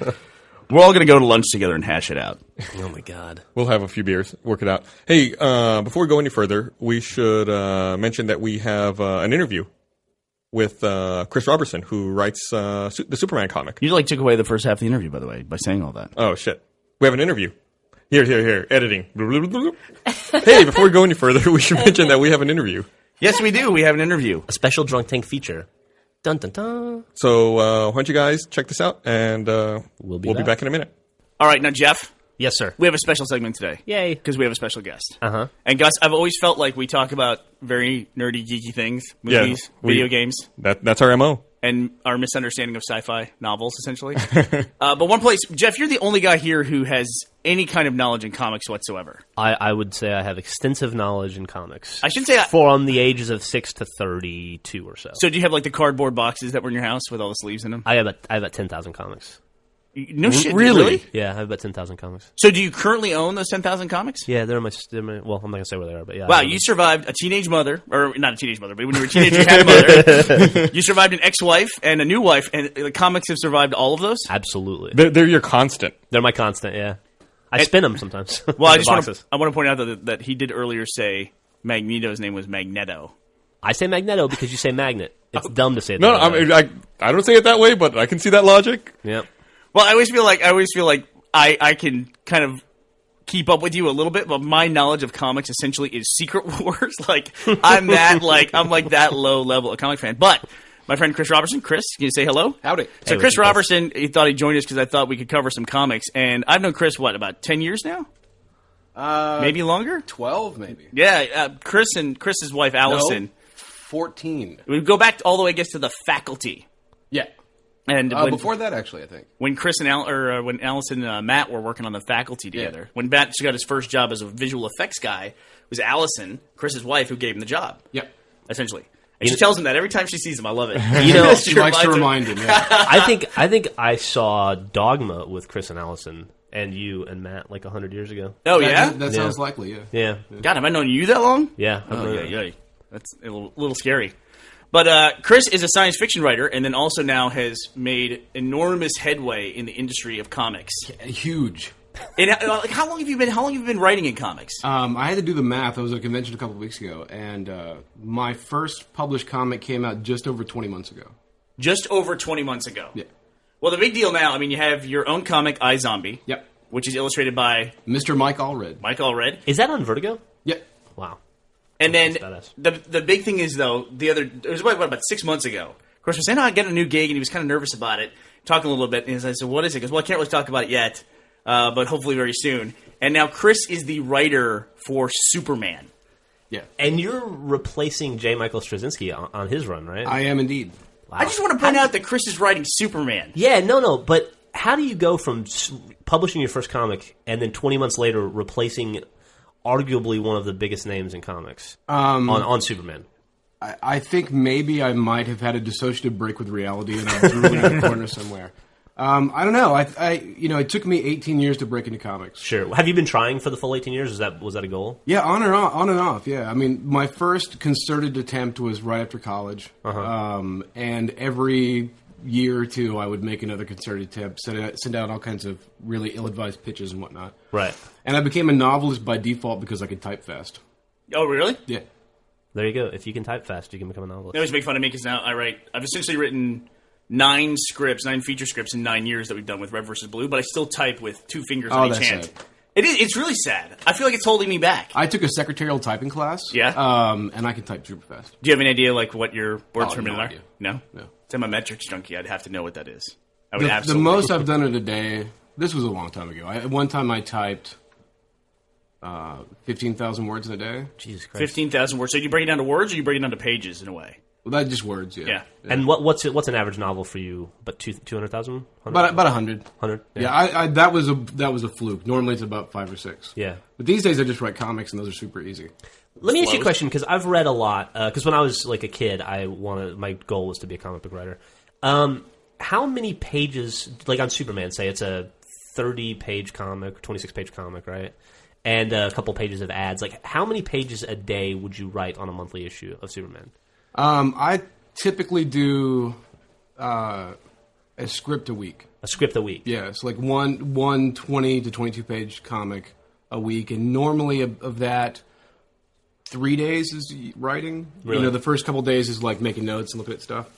We're all going to go to lunch together and hash it out. Oh, my God. We'll have a few beers, work it out. Hey, before we go any further, we should mention that we have an interview with Chris Robertson, who writes the Superman comic. You took away the first half of the interview, by the way, by saying all that. Oh, shit. We have an interview. Here. Editing. Hey, before we go any further, we should mention that we have an interview. Yes, we do. We have an interview. A special Drunk Tank feature. Dun, dun, dun. So why don't you guys check this out, and we'll be back in a minute. All right, now, Jeff, Yes, sir. We have a special segment today. Yay. Because we have a special guest. Uh-huh. And Gus, I've always felt like we talk about very nerdy, geeky things, movies, video games, That's our MO. and our misunderstanding of sci-fi novels, essentially. But one place, Jeff, you're the only guy here who has any kind of knowledge in comics whatsoever. I would say I have extensive knowledge in comics. I should say from the ages of 6 to 32 or so. So do you have like the cardboard boxes that were in your house with all the sleeves in them? I have about 10,000 comics. No shit, Really? Yeah, I have about 10,000 comics. So do you currently own those 10,000 comics? Yeah, they're my well, I'm not going to say where they are, but yeah. Wow, you survived a teenage mother, or not a teenage mother, but when you were a teenager, you had a mother. You survived an ex-wife and a new wife, and the comics have survived all of those? Absolutely. They're your constant. They're my constant, yeah. I spin them sometimes. Well, I The just want boxes. to point out that he did earlier say Magneto's name was Magneto. I say Magneto because you say magnet. It's dumb to say it No, that way. I don't say it that way, but I can see that logic. Yeah. Well, I always feel like I can kind of keep up with you a little bit, but my knowledge of comics essentially is Secret Wars. Like I'm that low level of comic fan. But my friend Chris Robertson, Chris, can you say hello? Howdy. So Hey, Chris what's up, Robertson, he thought he'd join us because I thought we could cover some comics, and I've known Chris about 10 years now, maybe longer. 12, maybe. Yeah, Chris and Chris's wife Allison. No, 14. We go back all the way, I guess, to the faculty. Yeah. And Before that, actually, I think. when Chris and when Allison and Matt were working on the faculty together, when Matt got his first job as a visual effects guy, it was Allison, Chris's wife, who gave him the job. Yeah. Essentially, and she tells him that every time she sees him. I love it. You know, She likes to remind him, yeah. I think I saw Dogma with Chris and Allison and you and Matt like 100 years ago. Oh yeah, That sounds likely, yeah. Yeah. God, have I known you that long? Yeah. Oh yeah. That's a little scary. But Chris is a science fiction writer, and then also now has made enormous headway in the industry of comics. Huge. And how long have you been writing in comics? I had to do the math. I was at a convention a couple of weeks ago, and my first published comic came out just over 20 months ago. Just over 20 months ago. Yeah. Well, the big deal now, I mean, you have your own comic, iZombie. Yep. Which is illustrated by Mr. Mike Allred. Mike Allred. Is that on Vertigo? Yep. Wow. And then That's the big thing is, though, it was about 6 months ago. Of course, we're saying, I get a new gig, and he was kind of nervous about it, talking a little bit. And I said, what is it? He goes, well, I can't really talk about it yet, but hopefully very soon. And now Chris is the writer for Superman. Yeah. And you're replacing J. Michael Straczynski on his run, right? I am indeed. Wow. I just want to point out that Chris is writing Superman. Yeah, no, but how do you go from publishing your first comic and then 20 months later replacing arguably one of the biggest names in comics on Superman? I think maybe I might have had a dissociative break with reality, and I'm drooling in the corner somewhere. I don't know. It took me 18 years to break into comics. Sure. Have you been trying for the full 18 years? Was that a goal? Yeah, on and off. Yeah, I mean, my first concerted attempt was right after college, and every year or two, I would make another concerted attempt, send out all kinds of really ill-advised pitches and whatnot. Right. And I became a novelist by default because I could type fast. Oh, really? Yeah. There you go. If you can type fast, you can become a novelist. They always make fun of me because now I've essentially written 9 feature scripts in 9 years that we've done with Red vs. Blue, but I still type with 2 fingers on each that's hand. sad. It's really sad. I feel like it's holding me back. I took a secretarial typing class. Yeah? And I can type super fast. Do you have any idea what your words per minute no are? idea. No? No. I'm a metrics junkie. I'd have to know what that is. I would The absolutely. most I've done in a day, this was a long time ago. At one time I typed 15,000 words in a day. Jesus Christ. 15,000 words. So you break it down to words, or you break it down to pages in a way? Well, that's just words, yeah. Yeah. And what's an average novel for you? But 200,000? About 100. 100? Yeah, that was a fluke. Normally it's about 5 or 6. Yeah. But these days I just write comics, and those are super easy. Let me ask you a question, because I've read a lot. Because when I was like a kid, my goal was to be a comic book writer. How many pages, like on Superman, say it's a 30-page comic, 26-page comic, right? And a couple pages of ads. Like, how many pages a day would you write on a monthly issue of Superman? I typically do a script a week. A script a week? Yeah, it's like one 20 to 22-page comic a week, and normally of that, 3 days is writing. Really? The first couple days is like making notes and looking at stuff.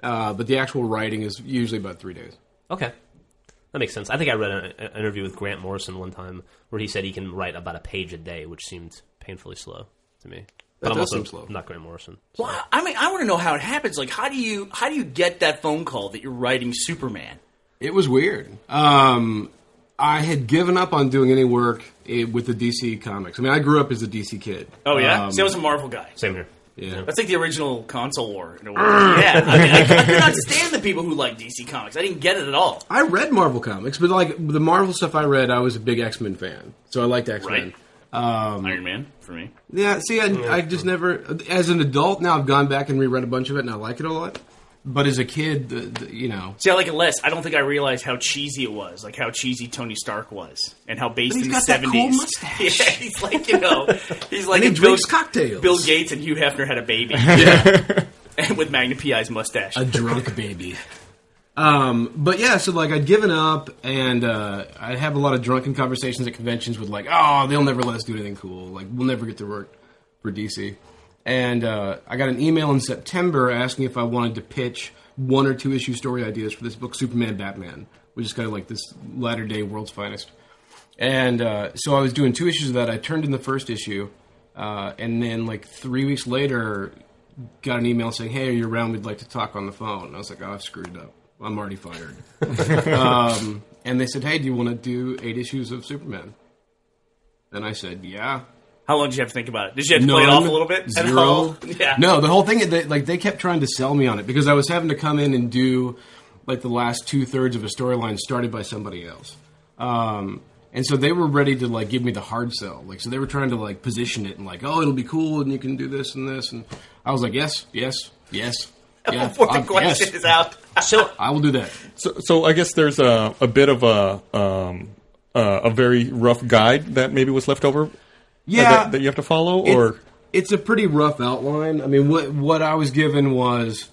But the actual writing is usually about 3 days. Okay. That makes sense. I think I read an interview with Grant Morrison one time where he said he can write about a page a day, which seemed painfully slow to me. But That I'm does also seem slow. not Grant Morrison. So. Well, I mean, I want to know how it happens. Like, how do you get that phone call that you're writing Superman? It was weird. I had given up on doing any work with the DC comics. I mean, I grew up as a DC kid. Oh, yeah? See, I was a Marvel guy. Same here. Yeah. That's like the original console war. In a way. Yeah. I mean, I could not stand the people who like DC Comics. I didn't get it at all. I read Marvel comics, but like the Marvel stuff I read, I was a big X-Men fan. So I liked X-Men. Right. Iron Man, for me. Yeah, see, I just never... As an adult, now I've gone back and reread a bunch of it, and I like it a lot. But as a kid, you know... See, I like it less. I don't think I realized how cheesy it was. Like, how cheesy Tony Stark was. And how based in the 70s. That cool mustache. Yeah, he's like, you know... He's like... And he drinks cocktails. Bill Gates and Hugh Hefner had a baby. Yeah. And with Magnum P.I.'s mustache. A drunk baby. But yeah, so like I'd given up, and I'd have a lot of drunken conversations at conventions with like, oh, they'll never let us do anything cool. Like, we'll never get to work for DC. And I got an email in September asking if I wanted to pitch 1 or 2 issue story ideas for this book, Superman Batman, which is kind of like this latter-day World's Finest. And so I was doing 2 issues of that. I turned in the first issue, and then like 3 weeks later, got an email saying, hey, are you around? We'd like to talk on the phone. And I was like, oh, I've screwed up. I'm already fired. And they said, hey, do you want to do 8 issues of Superman? And I said, yeah. How long did you have to think about it? Did you have to play it off a little bit? 0. Yeah. No, the whole thing, they kept trying to sell me on it because I was having to come in and do like the last 2/3 of a storyline started by somebody else. And so they were ready to like give me the hard sell. Like, so they were trying to like position it and like, oh, it'll be cool and you can do this and this. And I was like, yes. Yeah, Before the question is out. So I will do that. So I guess there's a bit of a very rough guide that maybe was left over. Yeah, that you have to follow, or it's a pretty rough outline. I mean, what I was given was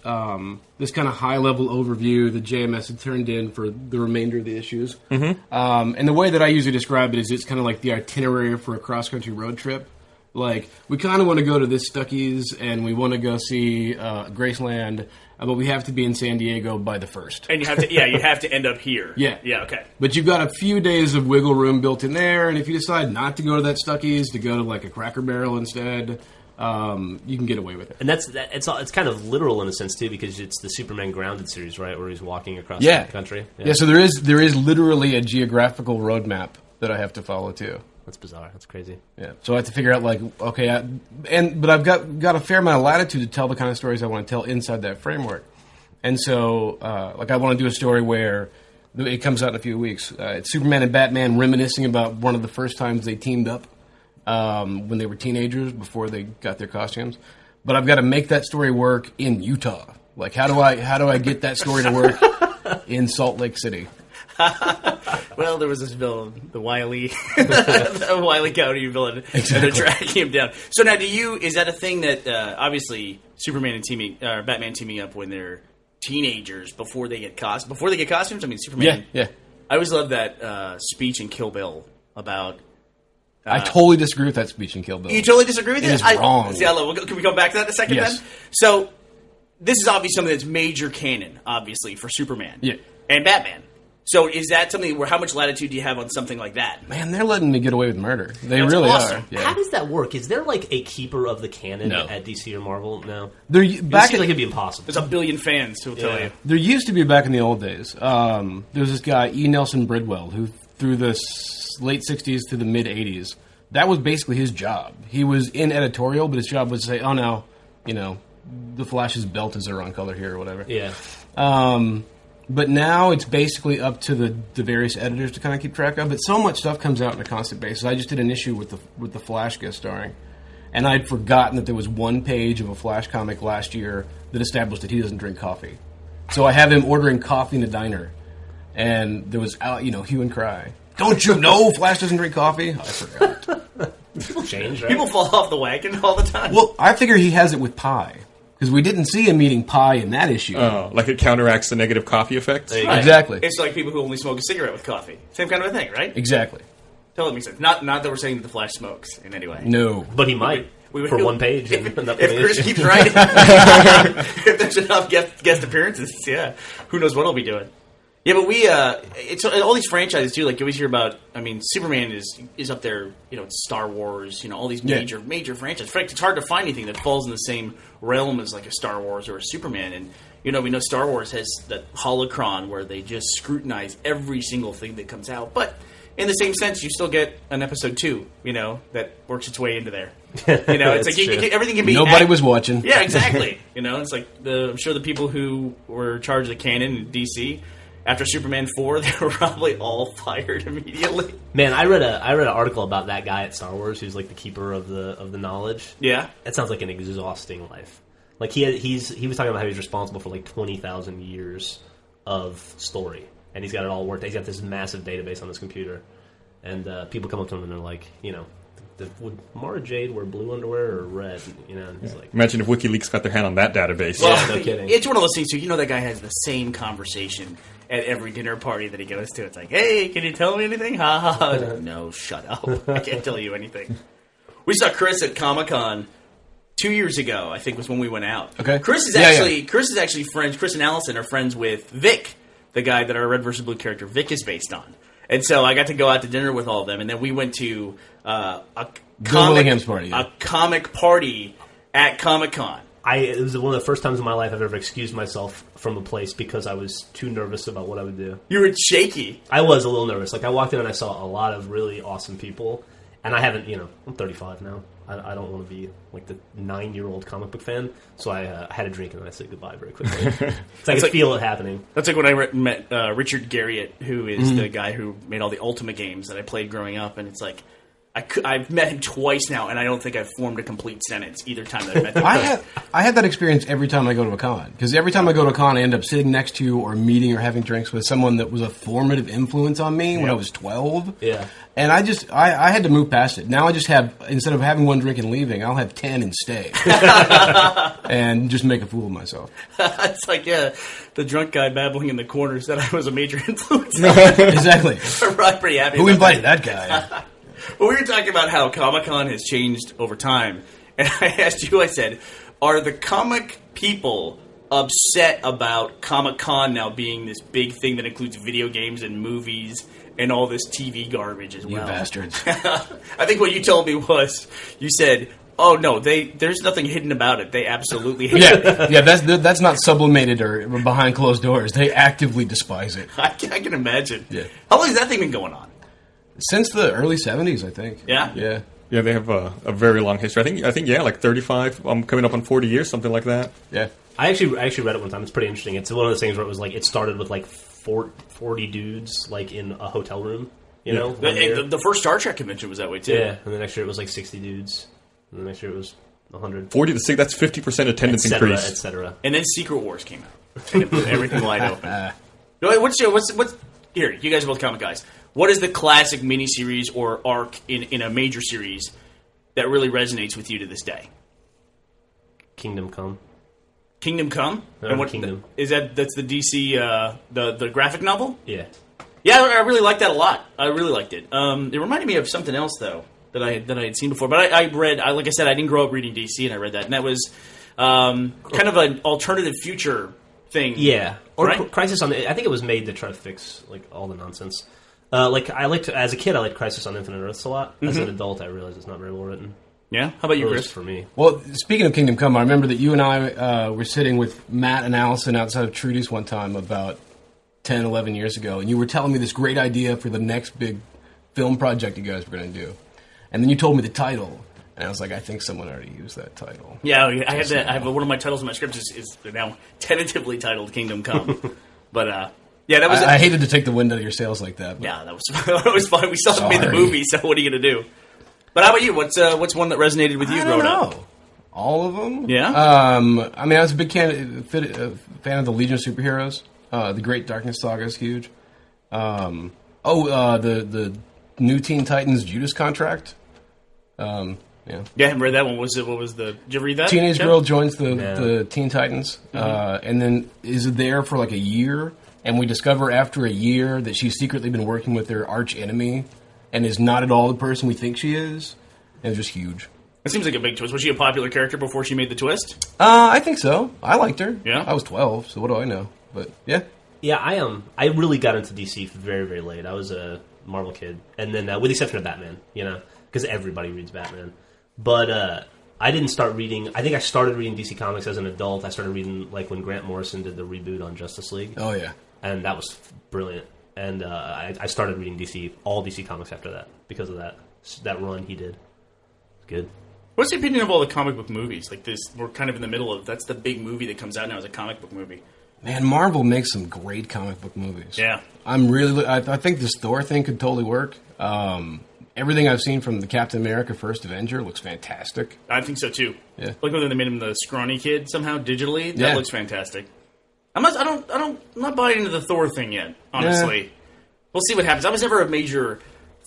this kind of high level overview that JMS had turned in for the remainder of the issues. Mm-hmm. And the way that I usually describe it is it's kind of like the itinerary for a cross country road trip. Like, we kind of want to go to this Stuckey's and we want to go see Graceland, but we have to be in San Diego by the 1st. And you have to end up here. Yeah. Yeah, okay. But you've got a few days of wiggle room built in there, and if you decide not to go to that Stuckey's, to go to like a Cracker Barrel instead, you can get away with it. And it's kind of literal in a sense too, because it's the Superman Grounded series, right, where he's walking across the country. Yeah. So there is literally a geographical roadmap that I have to follow too. That's bizarre. That's crazy. Yeah. So I have to figure out like, okay, but I've got a fair amount of latitude to tell the kind of stories I want to tell inside that framework. And so, like, I want to do a story where it comes out in a few weeks. It's Superman and Batman reminiscing about one of the first times they teamed up when they were teenagers before they got their costumes. But I've got to make that story work in Utah. Like, how do I get that story to work in Salt Lake City? Well, there was this villain, the Wile County villain, and they're tracking him down. So now, is that a thing that obviously Superman and Batman teaming up when they're teenagers before they get costumes? I mean, Superman. Yeah. I always love that speech in Kill Bill about. I totally disagree with that speech in Kill Bill. You totally disagree with it? It is wrong. Can we go back to that in a second? Yes. Then? So this is obviously something that's major canon, obviously, for Superman. Yeah. And Batman. So is that something where how much latitude do you have on something like that? Man, they're letting me get away with murder. They That's really awesome. are. Yeah. How does that work? Is there like a keeper of the canon No. at DC or Marvel? No. It Seems like it'd be impossible. There's a billion fans who will tell you. There used to be back in the old days. There was this guy, E. Nelson Bridwell, who through the late 60s to the mid 80s, that was basically his job. He was in editorial, but his job was to say, oh no, the Flash's belt is the wrong color here or whatever. Yeah. But now it's basically up to the various editors to kind of keep track of. But so much stuff comes out on a constant basis. I just did an issue with the Flash guest starring, and I'd forgotten that there was one page of a Flash comic last year that established that he doesn't drink coffee. So I have him ordering coffee in a diner, and there was hue and cry. Don't you know Flash doesn't drink coffee? I forgot. People change, right? People fall off the wagon all the time. Well, I figure he has it with pie. Because we didn't see him eating pie in that issue. Oh, like it counteracts the negative coffee effect? Right. Exactly. It's like people who only smoke a cigarette with coffee. Same kind of a thing, right? Exactly. Totally makes sense. Not that we're saying that the Flash smokes in any way. No. But he might for one page. If Chris keeps writing, if there's enough guest appearances, yeah, who knows what he'll be doing. Yeah, but it's all these franchises too. Like you always hear about. I mean, Superman is up there. It's Star Wars. All these major franchises. In fact, it's hard to find anything that falls in the same realm as like a Star Wars or a Superman. And we know Star Wars has that holocron where they just scrutinize every single thing that comes out. But in the same sense, you still get an episode 2, that works its way into there. It's like everything can be. Nobody was watching. Yeah, exactly. It's like I'm sure the people who were in charge of the canon in DC after Superman 4, they were probably all fired immediately. Man, I read an article about that guy at Star Wars who's like the keeper of the knowledge. Yeah, that sounds like an exhausting life. Like he was talking about how he's responsible for like 20,000 years of story, and he's got it all worked. He's got this massive database on his computer, and people come up to him and they're like, would Mara Jade wear blue underwear or red? And he's like, imagine if WikiLeaks got their hand on that database. Well, no kidding. It's one of those things too. That guy has the same conversation at every dinner party that he goes to. It's like, hey, can you tell me anything? Ha ha ha. No, shut up. I can't tell you anything. We saw Chris at Comic-Con 2 years ago, I think was when we went out. Okay. Chris is actually friends. Chris and Allison are friends with Vic, the guy that our Red vs. Blue character Vic is based on. And so I got to go out to dinner with all of them, and then we went to a comic party at Comic-Con. It was one of the first times in my life I've ever excused myself from a place because I was too nervous about what I would do. You were shaky. I was a little nervous. Like, I walked in and I saw a lot of really awesome people, and I haven't, I'm 35 now. I don't want to be like the 9-year-old comic book fan, so I had a drink and then I said goodbye very quickly. So I could feel it happening. That's like when I met Richard Garriott, who is the guy who made all the Ultimate games that I played growing up, and it's like, I've met him twice now, and I don't think I've formed a complete sentence either time that I've met him. I have that experience every time I go to a con. Because every time I go to a con, I end up sitting next to or meeting or having drinks with someone that was a formative influence on me when I was 12. Yeah. And I had to move past it. Now I just have, instead of having one drink and leaving, I'll have 10 and stay. And just make a fool of myself. It's like, the drunk guy babbling in the corner said I was a major influence. Exactly. I'm pretty happy. Who invited that guy? Well, we were talking about how Comic-Con has changed over time. And I asked you, I said, are the comic people upset about Comic-Con now being this big thing that includes video games and movies and all this TV garbage as well? You bastards. I think what you told me was, you said, oh, no, there's nothing hidden about it. They absolutely hate it. Yeah, that's not sublimated or behind closed doors. They actively despise it. I can imagine. Yeah. How long has that thing been going on? Since the early 70s, I think. Yeah? Yeah. Yeah, they have a very long history. I think like 35. I'm coming up on 40 years, something like that. Yeah. I actually read it one time. It's pretty interesting. It's one of those things where it was like it started with like 40 dudes like in a hotel room. The first Star Trek convention was that way too. Yeah, and the next year it was like 60 dudes, and the next year it was 100. 40 to 6. That's 50% attendance increase, etc. And then Secret Wars came out. And it blew everything wide open. What's here? You guys are both comic guys. What is the classic miniseries or arc in a major series that really resonates with you to this day? Kingdom Come. Kingdom Come? And what Kingdom? That's the DC the graphic novel? Yeah. Yeah, I really liked that a lot. I really liked it. It reminded me of something else though that I had seen before. But I read, like I said, I didn't grow up reading DC, and I read that, and that was kind of an alternative future thing. Yeah, or right? Crisis on. I think it was made to try to fix like all the nonsense. As a kid, I liked Crisis on Infinite Earths a lot. As an adult, I realized it's not very well written. Yeah, how about you, Chris? For me. Well, speaking of Kingdom Come, I remember that you and I were sitting with Matt and Allison outside of Trudy's one time about 10, 11 years ago, and you were telling me this great idea for the next big film project you guys were going to do. And then you told me the title, and I was like, I think someone already used that title. Yeah, I have that. I have one of my titles in my script is now tentatively titled Kingdom Come. But, yeah, that was. I hated to take the wind out of your sails like that. But. Yeah, that was fine. We saw him in the movie, so what are you going to do? But how about you? What's one that resonated with you growing up? All of them? Yeah? I was a big fan of the Legion of Superheroes. The Great Darkness Saga is huge. The new Teen Titans Judas Contract. Yeah, I haven't read that one. Did you ever read that? Teenage girl joins the Teen Titans, and then is there for like a year, and we discover after a year that she's secretly been working with their arch enemy, and is not at all the person we think she is, and it's just huge. It seems like a big twist. Was she a popular character before she made the twist? I think so. I liked her. Yeah? I was 12, so what do I know? But, yeah. Yeah, I really got into DC very, very late. I was a Marvel kid. And then, with the exception of Batman, because everybody reads Batman. But I didn't start reading... I think I started reading DC Comics as an adult. I started reading, like, when Grant Morrison did the reboot on Justice League. Oh, yeah. And that was brilliant. and I started reading all DC comics after that because of that run he did. Good. What's your opinion of all the comic book movies? Like this, we're kind of in the middle of. That's the big movie that comes out now as a comic book movie. Man, Marvel makes some great comic book movies. Yeah. I think this Thor thing could totally work. Everything I've seen from the Captain America First Avenger looks fantastic. I think so too. Yeah. Like when they made him the scrawny kid somehow digitally. That Yeah. looks fantastic. I'm not buying into the Thor thing yet. Honestly, we'll see what happens. I was never a major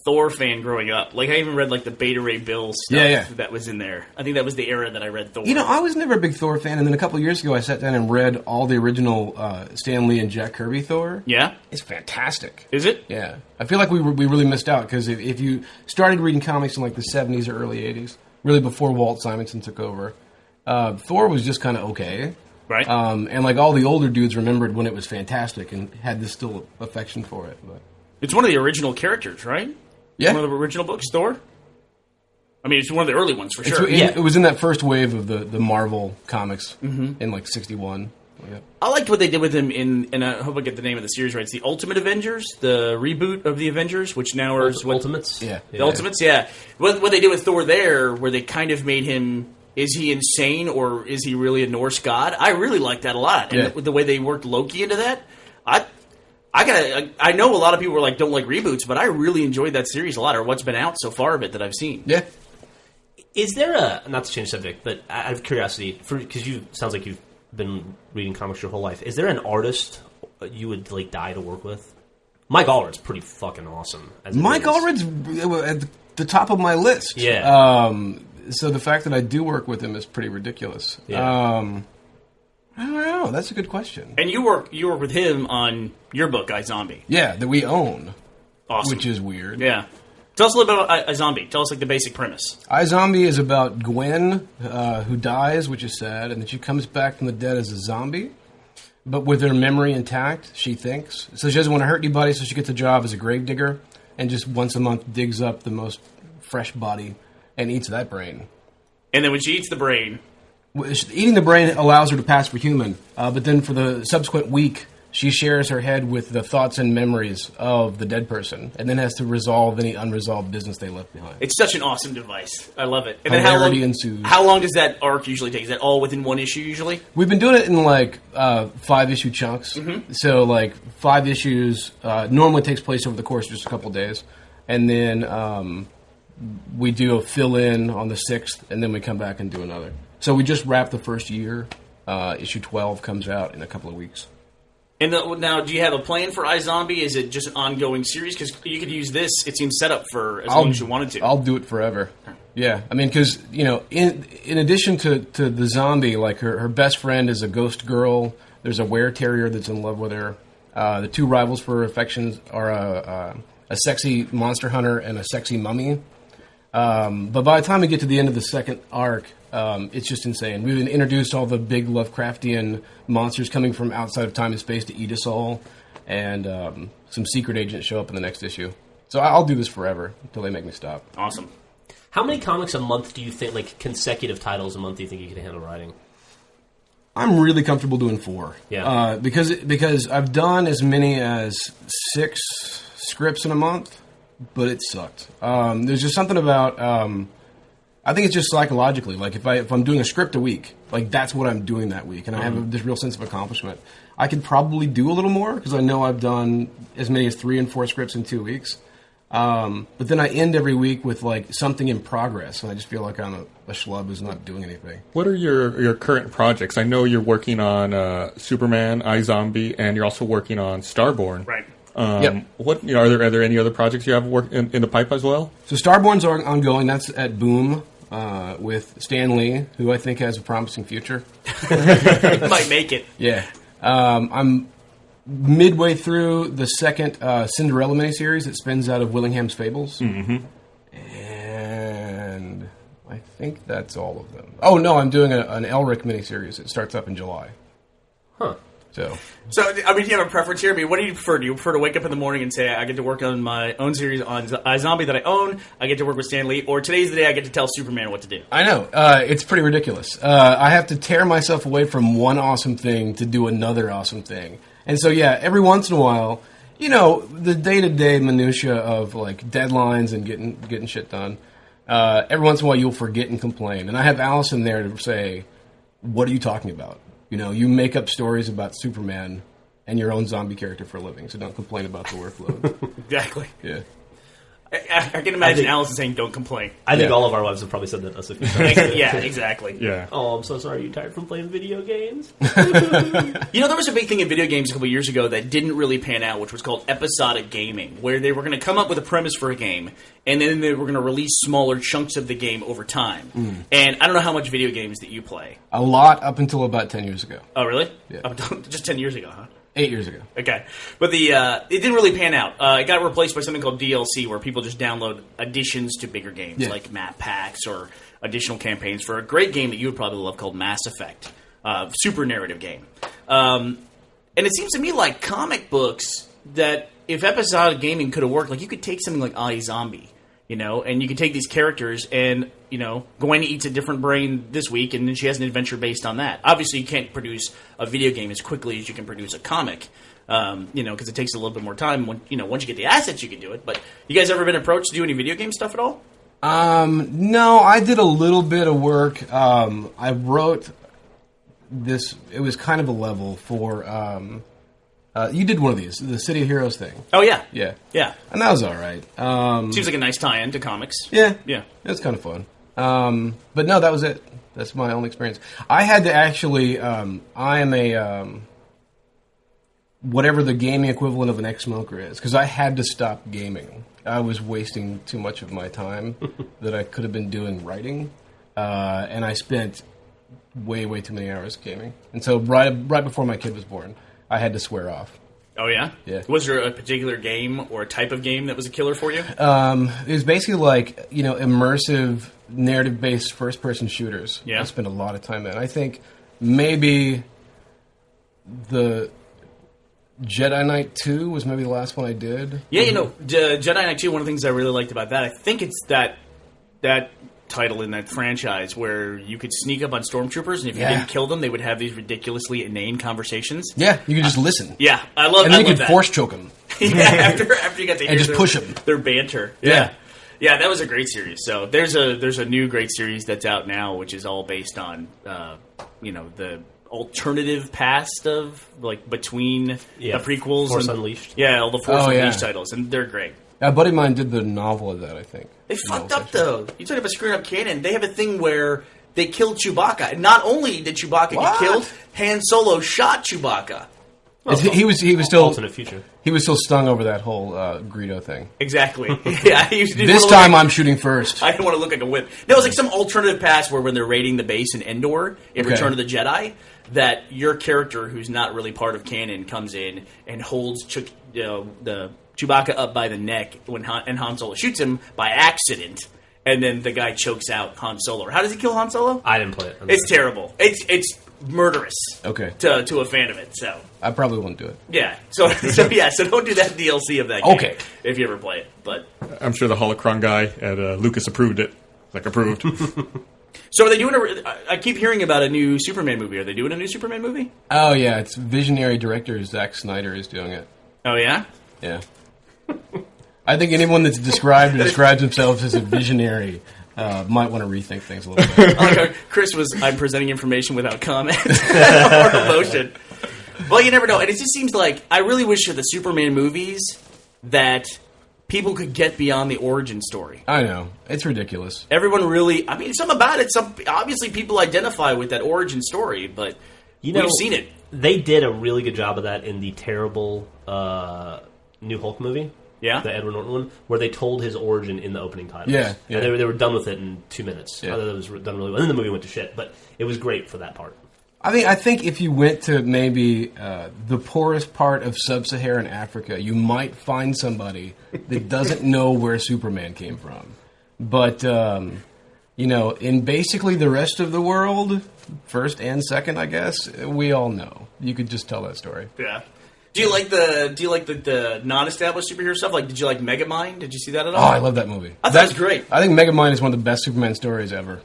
Thor fan growing up. Like I even read like the Beta Ray Bill stuff that was in there. I think that was the era that I read Thor. You know, I was never a big Thor fan, and then a couple of years ago I sat down and read all the original Stan Lee and Jack Kirby Thor. Yeah, It's fantastic. is it? Yeah. I feel like we really missed out, because if you started reading comics in like the 70s or early 80s, really before Walt Simonson took over, Thor was just kind of okay. Right. And like all the older dudes remembered when it was fantastic and had this still affection for it. But It's one of the original characters, right? yeah. One of the original books, Thor? I mean, it's one of the early ones for sure. It was in that first wave of the Marvel comics in like 61. Yeah. I liked what they did with him and I hope I get the name of the series right. It's the Ultimate Avengers, the reboot of the Avengers, which now is Ultimates? Yeah. The Ultimates, yeah. What they did with Thor there, where they kind of made him, is he insane or is he really a Norse god? I really liked that a lot. And the way they worked Loki into that, I know a lot of people were like, don't like reboots, but I really enjoyed that series a lot, or what's been out so far of it that I've seen. Yeah. Is there not to change subject, but out of curiosity, because sounds like you've been reading comics your whole life, is there an artist you would like die to work with? Mike Allred's pretty fucking awesome. Mike Allred's at the top of my list. Yeah. So the fact that I do work with him is pretty ridiculous. Yeah. I don't know. That's a good question. And you work with him on your book, iZombie. Yeah, that we own. Awesome. Which is weird. Yeah. Tell us a little bit about iZombie. Tell us like the basic premise. iZombie is about Gwen, who dies, which is sad, and then she comes back from the dead as a zombie, but with her memory intact, she thinks. So she doesn't want to hurt anybody, so she gets a job as a gravedigger, and just once a month digs up the most fresh body and eats that brain. And then when she eats the brain... Eating the brain allows her to pass for human, but then for the subsequent week, she shares her head with the thoughts and memories of the dead person, and then has to resolve any unresolved business they left behind. It's such an awesome device. I love it. And Hilarity then ensues. how long does that arc usually take? Is that all within one issue usually? We've been doing it in like 5-issue chunks. Mm-hmm. So like 5 issues normally takes place over the course of just a couple days, and then we do a fill-in on the 6th, and then we come back and do another. So we just wrapped the first year. Issue 12 comes out in a couple of weeks. And now, do you have a plan for iZombie? Is it just an ongoing series? Because you could use this, it seems, set up for as long as you wanted to. I'll do it forever. Yeah. I mean, because, you know, in addition to the zombie, like her best friend is a ghost girl. There's a were-terrier that's in love with her. The two rivals for her affections are a sexy monster hunter and a sexy mummy. But by the time we get to the end of the second arc, it's just insane. We've introduced all the big Lovecraftian monsters coming from outside of time and space to eat us all, and some secret agents show up in the next issue. So I'll do this forever until they make me stop. Awesome. How many comics a month do you think, like consecutive titles a month, do you think you could handle writing? I'm really comfortable doing 4. Yeah. Because I've done as many as 6 scripts in a month, but it sucked. There's just something about... I think it's just psychologically. Like if I'm doing a script a week, like that's what I'm doing that week, and I have this real sense of accomplishment. I could probably do a little more because I know I've done as many as 3 and 4 scripts in 2 weeks. But then I end every week with like something in progress, and I just feel like I'm a schlub who's not doing anything. What are your current projects? I know you're working on Superman, iZombie, and you're also working on Starborn. Right. Yep. What are there any other projects you have in the pipe as well? So Starborn's ongoing. That's at Boom with Stan Lee, who I think has a promising future. Might make it. Yeah. I'm midway through the second Cinderella miniseries that spins out of Willingham's Fables. Mm-hmm. And I think that's all of them. Oh, no, I'm doing an Elric miniseries. It starts up in July. Huh. So, I mean, do you have a preference here? I mean, what do you prefer? Do you prefer to wake up in the morning and say, I get to work on my own series on iZombie that I own, I get to work with Stan Lee, or today's the day I get to tell Superman what to do? I know. It's pretty ridiculous. I have to tear myself away from one awesome thing to do another awesome thing. And so, yeah, every once in a while, the day-to-day minutia of like deadlines and getting shit done. Every once in a while, you'll forget and complain, and I have Allison there to say, "What are you talking about? You make up stories about Superman and your own zombie character for a living, so don't complain about the workload." Exactly. Yeah. I can imagine Allison saying, "Don't complain." I think Yeah. all of our wives have probably said that to us a few times. Yeah, exactly. Yeah. Oh, I'm so sorry. You tired from playing video games? There was a big thing in video games a couple years ago that didn't really pan out, which was called episodic gaming, where they were going to come up with a premise for a game, and then they were going to release smaller chunks of the game over time. And I don't know how much video games that you play. A lot up until about 10 years ago. Oh, really? Yeah. Up until just 10 years ago, huh? 8 years ago. Okay, but it didn't really pan out. It got replaced by something called DLC, where people just download additions to bigger games, like map packs or additional campaigns for a great game that you would probably love called Mass Effect, super narrative game. And it seems to me like comic books that if episodic gaming could have worked, like you could take something like iZombie, and you could take these characters and, Gwen eats a different brain this week, and then she has an adventure based on that. Obviously, you can't produce a video game as quickly as you can produce a comic, because it takes a little bit more time. Once you get the assets, you can do it. But you guys ever been approached to do any video game stuff at all? No, I did a little bit of work. I wrote this. It was kind of a level for. You did one of these, the City of Heroes thing. Oh, yeah. Yeah. Yeah. And that was all right. Seems like a nice tie-in to comics. Yeah. Yeah. It was kind of fun. But no, that was it. That's my only experience. I had to actually, I am a, whatever the gaming equivalent of an ex-smoker is, because I had to stop gaming. I was wasting too much of my time that I could have been doing writing, and I spent way, way too many hours gaming. And so right before my kid was born, I had to swear off. Oh, yeah? Yeah. Was there a particular game or a type of game that was a killer for you? It was basically like, immersive, narrative-based first-person shooters. Yeah. I spent a lot of time in. I think maybe the Jedi Knight 2 was maybe the last one I did. Yeah, Jedi Knight 2, one of the things I really liked about that, I think it's that title in that franchise where you could sneak up on stormtroopers, and if you didn't kill them, they would have these ridiculously inane conversations. Yeah, you could just listen. Yeah, I love that. And then you could force choke them. Yeah, after you got to hear And just push them. Their banter. Yeah. Yeah, that was a great series. So there's a new great series that's out now, which is all based on the alternative past of between the prequels Force and Unleashed. Yeah, all the Force Oh, Unleashed yeah. titles, and they're great. A buddy of mine did the novel of that, I think. They fucked up though. You talk about screwing up canon. They have a thing where they killed Chewbacca. And not only did Chewbacca get killed, Han Solo shot Chewbacca. He was still alternate future. He was still stung over that whole Greedo thing. Exactly. Yeah. This time I'm shooting first. I didn't want to look like a whip. No, it was like some alternative past where when they're raiding the base in Endor in Return of the Jedi, that your character, who's not really part of canon, comes in and holds the Chewbacca up by the neck when Han Solo shoots him by accident, and then the guy chokes out Han Solo. How does he kill Han Solo? I didn't play it. It's terrible. It's murderous. Okay. To a fan of it. So I probably won't do it. yeah. So don't do that DLC of that game. Okay. If you ever play it, but I'm sure the Holocron guy at Lucas approved it. Approved. so are they doing I keep hearing about a new Superman movie. Are they doing a new Superman movie? Oh yeah, it's visionary director Zack Snyder is doing it. Oh yeah. Yeah. I think anyone that's describes themselves as a visionary might want to rethink things a little bit. I like how Chris was, I'm presenting information without comment or emotion. Well, you never know. And it just seems like I really wish for the Superman movies that people could get beyond the origin story. I know. It's ridiculous. Everyone really, something about it. Obviously, people identify with that origin story, but we've seen it. They did a really good job of that in the terrible New Hulk movie. Yeah, the Edward Norton one, where they told his origin in the opening titles. Yeah. And they were done with it in 2 minutes. Yeah. It was done really well. And then the movie went to shit, but it was great for that part. I think if you went to maybe the poorest part of sub-Saharan Africa, you might find somebody that doesn't know where Superman came from. But, in basically the rest of the world, first and second, I guess, we all know. You could just tell that story. Yeah. Do you like the non-established superhero stuff? Like, did you like Megamind? Did you see that at all? Oh, I love that movie. I thought it was great. I think Megamind is one of the best Superman stories ever.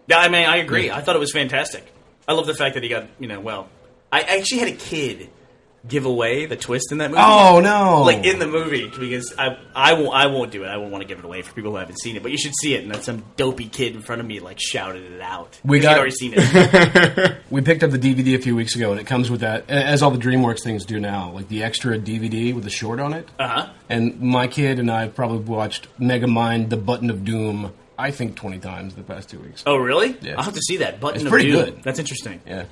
Yeah, I agree. I thought it was fantastic. I love the fact that he got, I actually had a kid give away the twist in that movie. Oh no! Like in the movie, because I won't do it. I won't want to give it away for people who haven't seen it. But you should see it. And then some dopey kid in front of me like shouted it out. You'd already seen it. We picked up the DVD a few weeks ago, and it comes with that, as all the DreamWorks things do now, like the extra DVD with the short on it. And my kid and I probably watched Megamind: The Button of Doom, I think 20 times the past 2 weeks. Oh, really? Yeah. I'll have to see that. Button It's of pretty Doom. good. That's interesting. Yeah.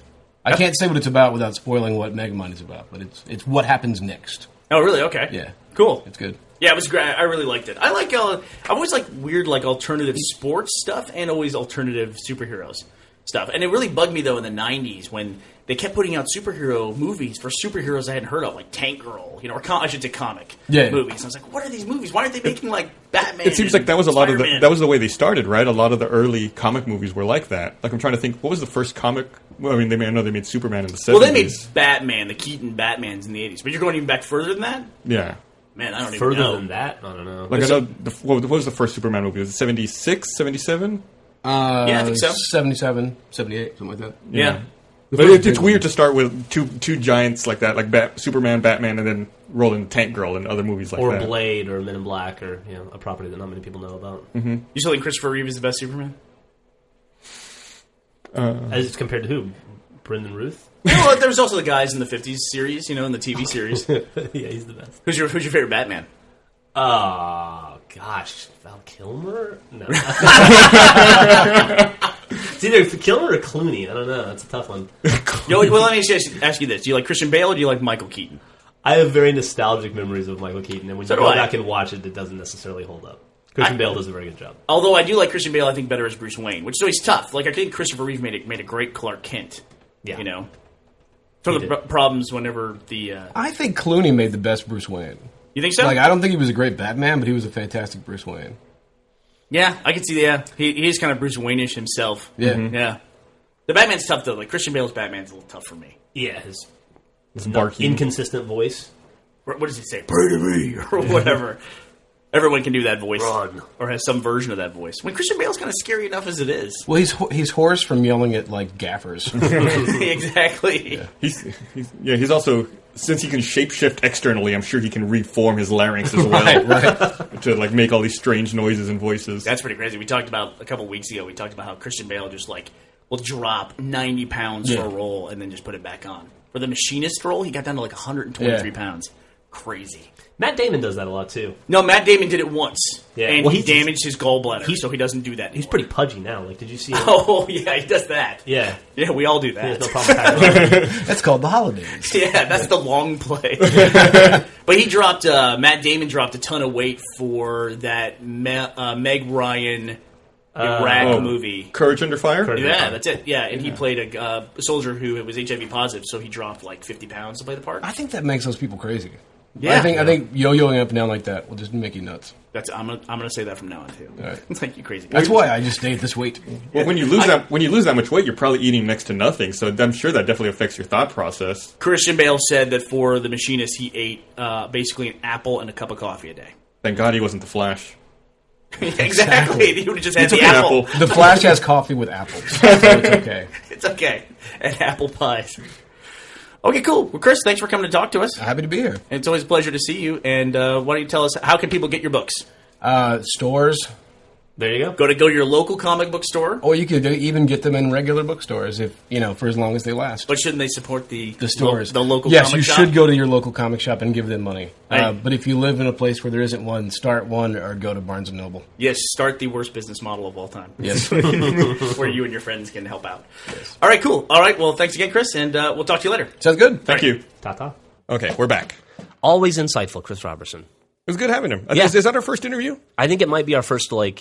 I can't say what it's about without spoiling what Megamind is about, but it's what happens next. Oh, really? Okay. Yeah. Cool. It's good. Yeah, it was great. I really liked it. I like. I've always liked weird, like alternative sports stuff, and always alternative superheroes stuff. And it really bugged me though in the '90s when they kept putting out superhero movies for superheroes I hadn't heard of, like Tank Girl, or I should say comic movies. And I was like, what are these movies? Why aren't they making like Batman? It seems like that was a lot of Spider-Man? that was the way they started, right? A lot of the early comic movies were like that. Like I'm trying to think, what was the first comic? Well, I mean, I know they made Superman in the 70s. Well, they made Batman, the Keaton Batmans in the '80s, but you're going even back further than that. Yeah. Man, I don't even Further know. than that, I don't know. Like I know, what was the first Superman movie? Was it 76, 77? Yeah, I think so. 77, 78, something like that. Yeah. But it's weird to start with two giants like that, like Superman, Batman, and then roll in Tank Girl and other movies like Or that. Blade or Men in Black or a property that not many people know about. Mm-hmm. You still think Christopher Reeve is the best Superman? As compared to who? Brendan Ruth? Well, there was also the guys in the '50s series, in the TV series. Yeah, he's the best. Who's your favorite Batman? Oh, gosh. Val Kilmer? No. It's either Kilmer or Clooney. I don't know. That's a tough one. Well, let me just ask you this. Do you like Christian Bale or do you like Michael Keaton? I have very nostalgic memories of Michael Keaton, and when So you do go I. back and watch it, it doesn't necessarily hold up. Christian Bale does a very good job. Although I do like Christian Bale, I think better as Bruce Wayne, which is always tough. Like I think Christopher Reeve made a great Clark Kent. Yeah. For He the did. problems whenever the. I think Clooney made the best Bruce Wayne. You think so? Like, I don't think he was a great Batman, but he was a fantastic Bruce Wayne. Yeah, I can see that. He is kind of Bruce Wayne-ish himself. Yeah. Yeah. The Batman's tough though. Like Christian Bale's Batman's a little tough for me. Yeah, his barking. inconsistent voice. What does he say? Pray to me or whatever. Everyone can do that voice, Run. or has some version of that voice. When Christian Bale's kind of scary enough as it is. Well, he's hoarse from yelling at, like, gaffers. Exactly. Yeah. He's also, since he can shapeshift externally, I'm sure he can reform his larynx as well right. to like make all these strange noises and voices. That's pretty crazy. We talked about a couple weeks ago. We talked about how Christian Bale just will drop 90 pounds for a role and then just put it back on. For the machinist role, he got down to 123 pounds. Crazy. Matt Damon does that a lot, too. No, Matt Damon did it once. Yeah. And Well, he he's- damaged his gallbladder, so he doesn't do that He's anymore. pretty pudgy now. Like, did you see him? Oh, yeah, he does that. Yeah. Yeah, we all do He has that. no problem packing That's called the holidays. Yeah, that's the long play. But he dropped, Matt Damon dropped a ton of weight for that Meg Ryan Iraq movie. Courage Under Fire? Courage. Yeah, that's it. Yeah, and he played a soldier who was HIV positive, so he dropped 50 pounds to play the part. I think that makes those people crazy. Yeah. I think yo-yoing up and down like that will just make you nuts. I'm gonna say that from now on too. All right. It's like you crazy. That's why I just stay at this weight. Well, when you lose that much weight, you're probably eating next to nothing. So I'm sure that definitely affects your thought process. Christian Bale said that for the machinist, he ate basically an apple and a cup of coffee a day. Thank God he wasn't the Flash. Exactly. He would have just had took the an apple. apple. The Flash has coffee with apples, so it's okay. It's okay. And apple pies. Okay, cool. Well, Chris, thanks for coming to talk to us. Happy to be here. It's always a pleasure to see you. And why don't you tell us, how can people get your books? Stores, There you go. Go to your local comic book store. or you could even get them in regular bookstores if for as long as they last. But shouldn't they support the stores, the local yes, comic you shop? should go to your local comic shop and give them money. Right. But if you live in a place where there isn't one, start one or go to Barnes and Noble. Yes, start the worst business model of all time. Yes. Where you and your friends can help out. Yes. All right, cool. All right, well, thanks again, Chris, and we'll talk to you later. Sounds good. Thank you. Ta-ta. Okay, we're back. Always insightful, Chris Robertson. It was good having him. Yeah. Is that our first interview? I think it might be our first, We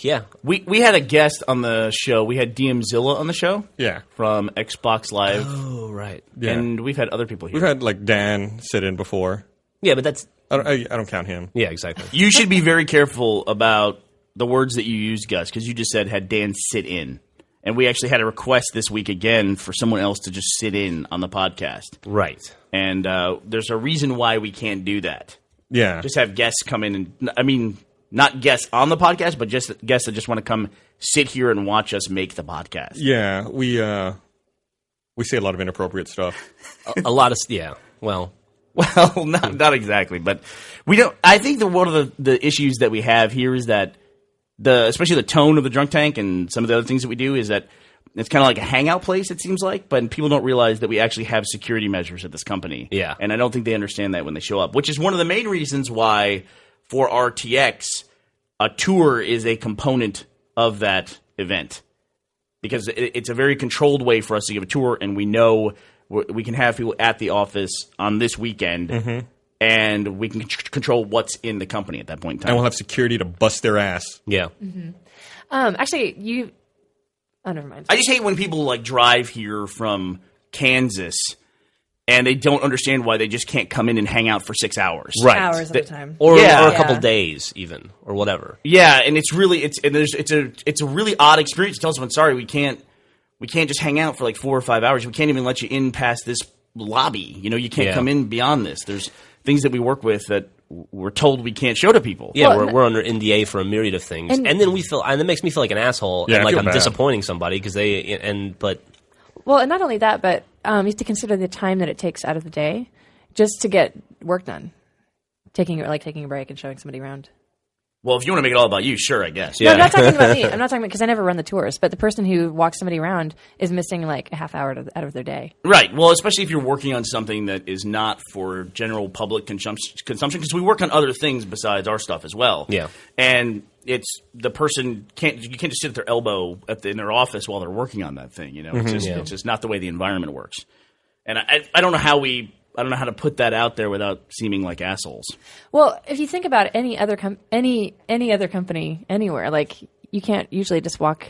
had a guest on the show. We had DMzilla on the show. Yeah. From Xbox Live. Oh, right. Yeah. And we've had other people here. We've had Dan sit in before. Yeah, but that's... I don't count him. Yeah, exactly. You should be very careful about the words that you use, Gus, because you just said had Dan sit in. And we actually had a request this week again for someone else to just sit in on the podcast. Right. And there's a reason why we can't do that. Yeah. Just have guests come in and, not guests on the podcast, but just guests that just want to come sit here and watch us make the podcast. Yeah, we say a lot of inappropriate stuff. A lot of... Yeah, well... Well, not exactly, but we don't. I think that one of the issues that we have here is that especially the tone of the drunk tank and some of the other things that we do is that it's kind of like a hangout place. It seems like, but people don't realize that we actually have security measures at this company. Yeah, and I don't think they understand that when they show up, which is one of the main reasons why for RTX a tour is a component of that event because it's a very controlled way for us to give a tour, and we know we can have people at the office on this weekend, and we can control what's in the company at that point in time. And we'll have security to bust their ass. Yeah. Actually, oh, never mind. I just hate when people like drive here from Kansas and they don't understand why they just can't come in and hang out for 6 hours. Right. Hours at a time. Or Yeah. a couple days even, or whatever. Yeah, and it's a really odd experience to tell someone, sorry, we can't just hang out for like 4 or 5 hours. We can't even let you in past this lobby. You can't come in beyond this. There's things that we work with that we're told we can't show to people. Yeah, Well, we're under NDA for a myriad of things, and then and that makes me feel like an asshole, Yeah, and I like feel I'm bad. disappointing somebody because but Well, and not only that, but you have to consider the time that it takes out of the day just to get work done. Taking a break and showing somebody around. Well, if you want to make it all about you, sure, I guess. No, I'm not talking about me. I'm not talking about because I never run the tours. But the person who walks somebody around is missing like a half hour out of their day. Right. Well, especially if you're working on something that is not for general public consumption, because we work on other things besides our stuff as well. Yeah. And it's the person you can't just sit at their elbow in their office while they're working on that thing. It's just not the way the environment works. And I don't know how to put that out there without seeming like assholes. Well, if you think about any other any other company anywhere, like you can't usually just walk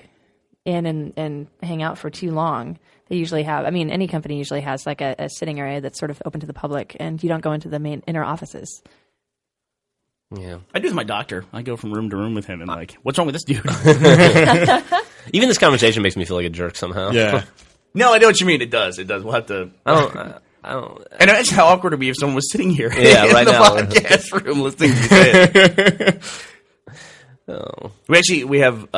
in and hang out for too long. They usually have. I mean, any company usually has like a sitting area that's sort of open to the public, and you don't go into the main inner offices. yeah. I do with my doctor. I go from room to room with him and like, what's wrong with this dude? Even this conversation makes me feel like a jerk somehow. Yeah. No, I know what you mean. It does. We'll have to. I don't. And imagine how awkward it would be if someone was sitting here Yeah, in right the now. podcast room listening to you say it. Oh. We have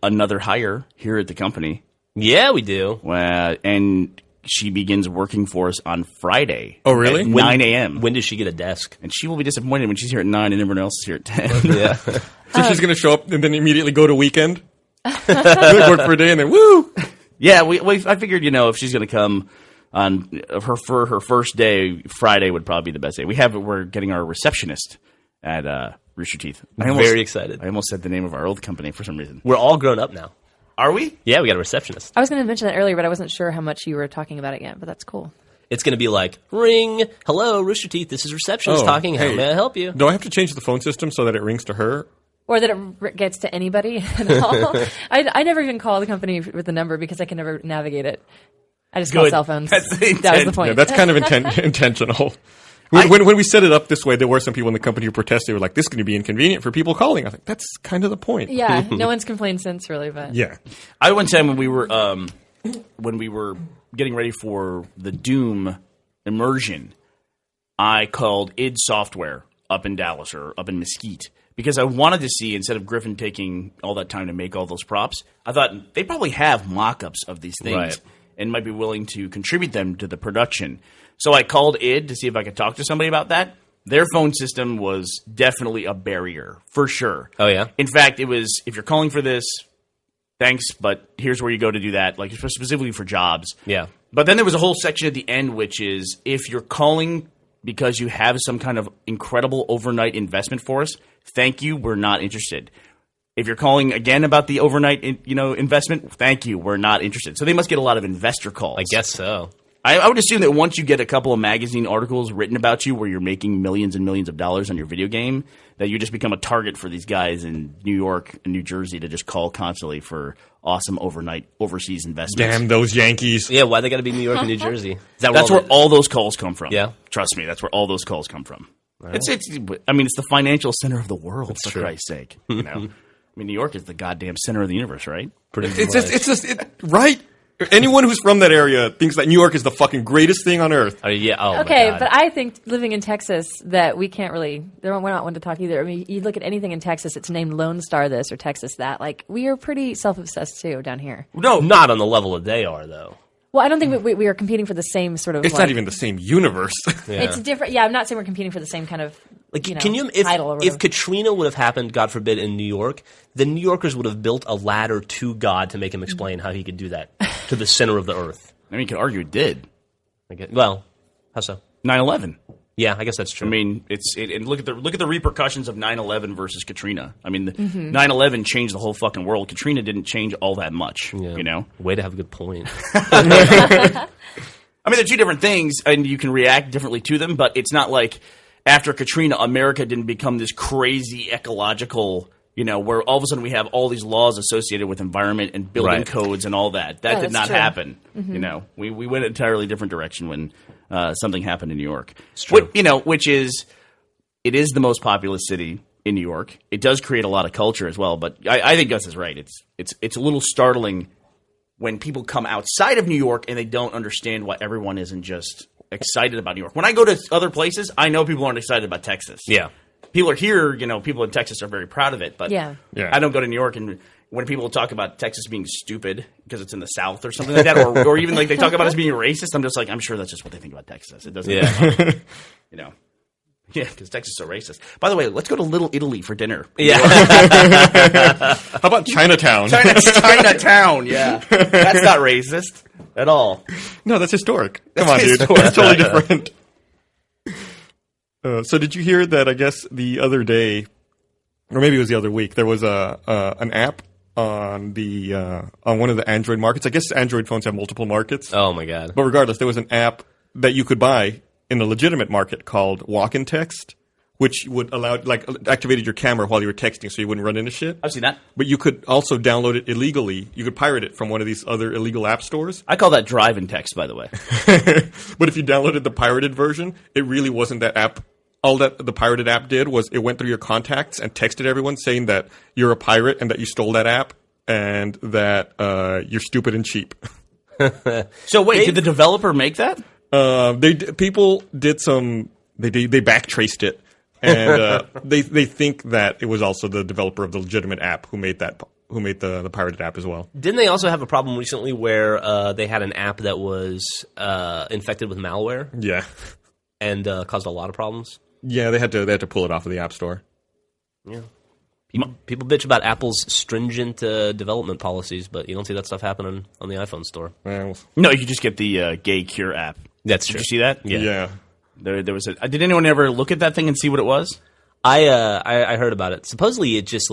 another hire here at the company, Yeah, we do. and she begins working for us on Friday. Oh, really? At 9 a.m. When does she get a desk? And she will be disappointed when she's here at 9 and everyone else is here at 10. Yeah. So she's going to show up and then immediately go to weekend? Really work for a day and then woo! Yeah, I figured, if she's going to come on for her first day, Friday would probably be the best day. We're getting our receptionist at Rooster Teeth. Very excited. I almost said the name of our old company for some reason. We're all grown up now. Are we? Yeah, we got a receptionist. I was going to mention that earlier, but I wasn't sure how much you were talking about it yet. But that's cool. It's going to be like, ring, hello, Rooster Teeth, this is receptionist Oh, talking, how hey. may I help you? Do I have to change the phone system so that it rings to her? Or that it gets to anybody at all. I never even call the company with the number because I can never navigate it. I just call Good. cell phones. That's the That was intent. the point. Yeah, that's kind of intentional. When we set it up this way, there were some people in the company who protested. They were like, this is going to be inconvenient for people calling. I think that's kind of the point. Yeah, no one's complained since, really. But Yeah. I one time when we were getting ready for the Doom immersion, I called id Software up in Dallas or up in Mesquite because I wanted to see, instead of Griffin taking all that time to make all those props, I thought they probably have mock-ups of these things Right. and might be willing to contribute them to the production. So I called id to see if I could talk to somebody about that. Their phone system was definitely a barrier, for sure. Oh, yeah? In fact, it was, if you're calling for this, thanks, but here's where you go to do that, like specifically for jobs. Yeah. But then there was a whole section at the end, which is if you're calling because you have some kind of incredible overnight investment for us, thank you, we're not interested. If you're calling again about the overnight investment, thank you, we're not interested. So they must get a lot of investor calls. I guess so. I would assume that once you get a couple of magazine articles written about you where you're making millions and millions of dollars on your video game, that you just become a target for these guys in New York and New Jersey to just call constantly for awesome overnight overseas investments. Damn those Yankees. Yeah, why they got to be New York and New Jersey? Is that That's where all those calls come from. Yeah? Trust me, that's where all those calls come from. It's the financial center of the world, for true. Christ's sake. New York is the goddamn center of the universe, right? Right? Anyone who's from that area thinks that New York is the fucking greatest thing on earth. Yeah. Oh, my okay, God. but I think living in Texas that we can't really. We're not one to talk either. I mean, you look at anything in Texas, it's named Lone Star this or Texas that. Like we are pretty self-obsessed too down here. No, Not on the level that they are, though. Well, I don't think we are competing for the same sort of. It's not even the same universe. Yeah. It's different. Yeah, I'm not saying we're competing for the same kind of Can you title or whatever. if Katrina would have happened, God forbid, in New York, the New Yorkers would have built a ladder to God to make him explain how he could do that to the center of the earth. I mean, you could argue it did. Well, how so? 9/11. Yeah, I guess that's true. I mean, and look at the repercussions of 9/11 versus Katrina. I mean, 9/11 changed the whole fucking world. Katrina didn't change all that much. Yeah. You know, way to have a good point. I mean, they're two different things, and you can react differently to them. But it's not like after Katrina, America didn't become this crazy ecological. Where all of a sudden we have all these laws associated with environment and building codes and all that. That did not happen. We went an entirely different direction when something happened in New York. It's true. Which is, it is the most populous city in New York. It does create a lot of culture as well. But I think Gus is right. It's a little startling when people come outside of New York and they don't understand why everyone isn't just excited about New York. When I go to other places, I know people aren't excited about Texas. Yeah. People are here, people in Texas are very proud of it, but Yeah. I don't go to New York, and when people talk about Texas being stupid because it's in the South or something like that, or even like they talk about us being racist, I'm just like, I'm sure that's just what they think about Texas. It doesn't, yeah, because Texas is so racist. By the way, let's go to Little Italy for dinner. Yeah. How about Chinatown? Chinatown, yeah, that's not racist at all. No, that's historic. Come That's on, dude. historic. That's totally different. So did you hear that, I guess, the other day, or maybe it was the other week, there was an app on one of the Android markets. I guess Android phones have multiple markets. Oh, my God. But regardless, there was an app that you could buy in a legitimate market called Walk-in Text, which would allow, activated your camera while you were texting so you wouldn't run into shit. I've seen that. But you could also download it illegally. You could pirate it from one of these other illegal app stores. I call that drive and text, by the way. But if you downloaded the pirated version, it really wasn't that app. All that the pirated app did was it went through your contacts and texted everyone saying that you're a pirate and that you stole that app and that you're stupid and cheap. So wait, did the developer make that? People did some. They backtraced it, and they think that it was also the developer of the legitimate app who made the pirated app as well. Didn't they also have a problem recently where they had an app that was infected with malware? Yeah, and caused a lot of problems. Yeah, they had to pull it off of the App Store. Yeah, people bitch about Apple's stringent development policies, but you don't see that stuff happening on the iPhone store. Well, No, you just get the Gay Cure app. That's Did true. you see that? yeah. There was a. Did anyone ever look at that thing and see what it was? I heard about it. Supposedly, it just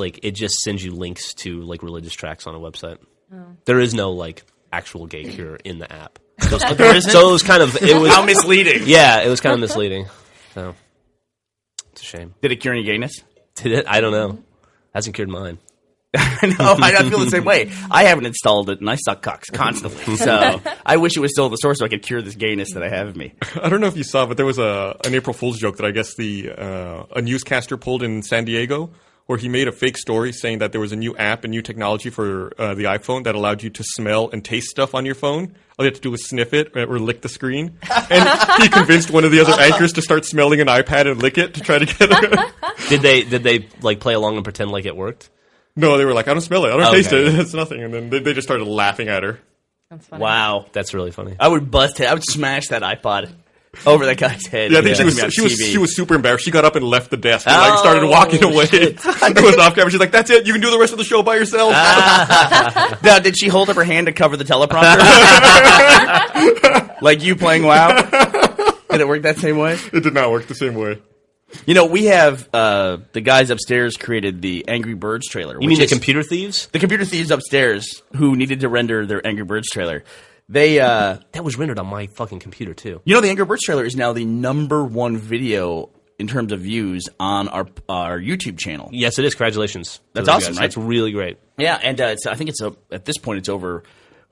sends you links to religious tracts on a website. There is no actual gay cure in the app. So it was kind of How misleading. Yeah, it was kind of misleading. So it's a shame. Did it cure any gayness? Did it? I don't know. Hasn't cured mine. No, I feel the same way. I haven't installed it, and I suck cocks constantly. So I wish it was still in the store so I could cure this gayness that I have of me. I don't know if you saw, but there was an April Fool's joke that I guess a newscaster pulled in San Diego, where he made a fake story saying that there was a new app and new technology for the iPhone that allowed you to smell and taste stuff on your phone. All you had to do was sniff it or lick the screen. And he convinced one of the other anchors to start smelling an iPad and lick it to try to get it. Did they play along and pretend like it worked? No, they were like, I don't smell it. I don't taste Okay. it. It's nothing. And then they just started laughing at her. That's funny. Wow. That's really funny. I would smash that iPod over that guy's head. Yeah, I think she was super embarrassed. She got up and left the desk and started walking away. It was off camera. She's like, "That's it. You can do the rest of the show by yourself." Now, did she hold up her hand to cover the teleprompter? Like you playing WoW? Did it work that same way? It did not work the same way. We have the guys upstairs created the Angry Birds trailer. You mean the computer thieves? The computer thieves upstairs who needed to render their Angry Birds trailer. They That was rendered on my fucking computer too. the Angry Birds trailer is now the #1 video in terms of views on our YouTube channel. Yes, it is. Congratulations. That's to those awesome, guys. right? That's really great. Yeah, and I think at this point it's over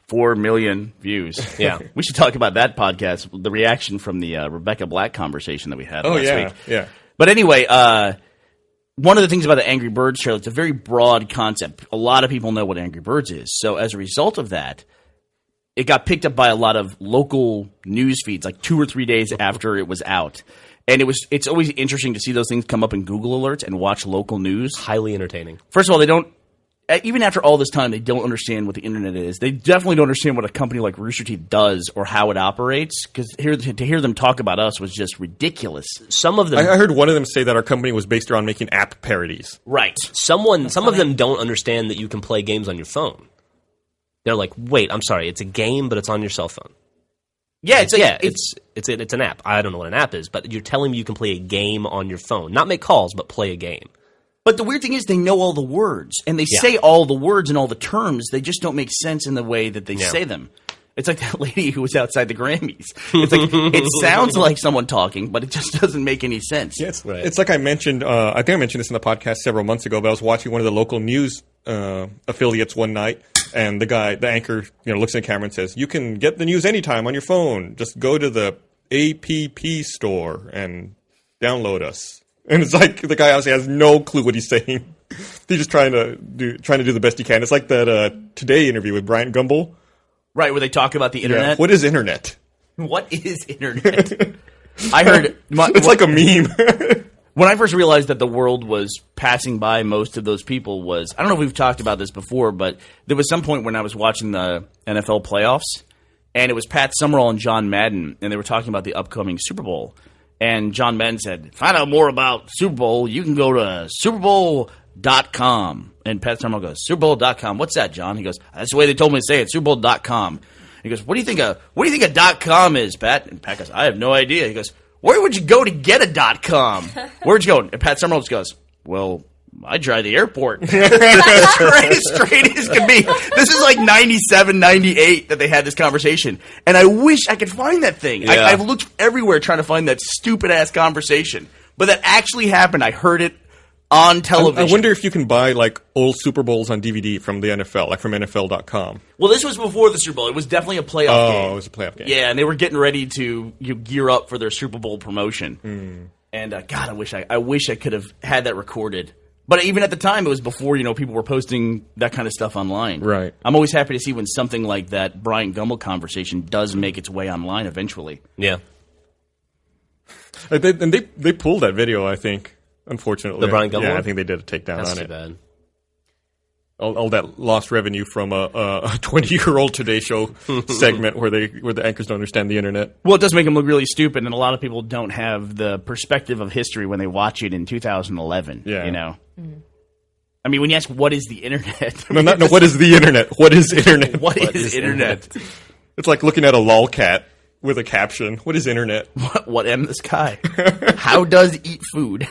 4 million views. Yeah. We should talk about that podcast, the reaction from the Rebecca Black conversation that we had last week. Yeah. But anyway, one of the things about the Angry Birds trailer, it's a very broad concept. A lot of people know what Angry Birds is. So as a result of that, it got picked up by a lot of local news feeds, like 2 or 3 days after it was out. And it's always interesting to see those things come up in Google alerts and watch local news. Highly entertaining. First of all, they don't even after all this time, they don't understand what the internet is. They definitely don't understand what a company like Rooster Teeth does or how it operates. Because to hear them talk about us was just ridiculous. Some of them, I heard one of them say that our company was based around making app parodies. Right. some of them don't understand that you can play games on your phone. They're like, wait, I'm sorry, it's a game, but it's on your cell phone. Yeah, It's an app. I don't know what an app is, but you're telling me you can play a game on your phone. Not make calls, but play a game. But the weird thing is they know all the words, and they say all the words and all the terms. They just don't make sense in the way that they say them. It's like that lady who was outside the Grammys. It's like it sounds like someone talking, but it just doesn't make any sense. Yeah, it's like I mentioned. I think I mentioned this in the podcast several months ago. But I was watching one of the local news affiliates one night, and the anchor, looks at the camera and says, "You can get the news anytime on your phone. Just go to the app store and download us." And it's like the guy obviously has no clue what he's saying. He's just trying to do the best he can. It's like that Today interview with Bryant Gumbel. Right, where they talk about the internet. Yeah. What is internet? What is internet? I heard... It's like a meme. When I first realized that the world was passing by most of those people was... I don't know if we've talked about this before, but there was some point when I was watching the NFL playoffs, and it was Pat Summerall and John Madden, and they were talking about the upcoming Super Bowl. And John Madden said, find out more about Super Bowl, you can go to SuperBowl.com. And Pat Summerall goes, SuperBowl.com. What's that, John? He goes, that's the way they told me to say it, SuperBowl.com. He goes, what do you think a .com is, Pat? And Pat goes, I have no idea. He goes, where would you go to get a .com? Where'd you go? And Pat Summerall just goes, well, I tried the airport. straight as can be. This is like 97, 98 that they had this conversation. And I wish I could find that thing. Yeah. I've looked everywhere trying to find that stupid-ass conversation. But that actually happened. I heard it on television. I wonder if you can buy like old Super Bowls on DVD from the NFL, like from NFL.com. Well, this was before the Super Bowl. It was definitely a playoff game. Oh, it was a playoff game. Yeah, and they were getting ready to gear up for their Super Bowl promotion. And God, I wish I could have had that recorded. But even at the time, it was before people were posting that kind of stuff online. Right. I'm always happy to see when something like that Bryant Gumbel conversation does make its way online eventually. Yeah. They pulled that video, I think, unfortunately. The Bryant Gumbel Yeah, one? I think they did a takedown That's on too it. bad. All that lost revenue from a 20-year-old Today Show segment where the anchors don't understand the internet. Well, it does make them look really stupid, and a lot of people don't have the perspective of history when they watch it in 2011. Yeah. I mean, when you ask what is the internet? No, what is the internet? What is internet? What is internet? It's like looking at a lolcat with a caption. What is internet? What am the sky? How does eat food?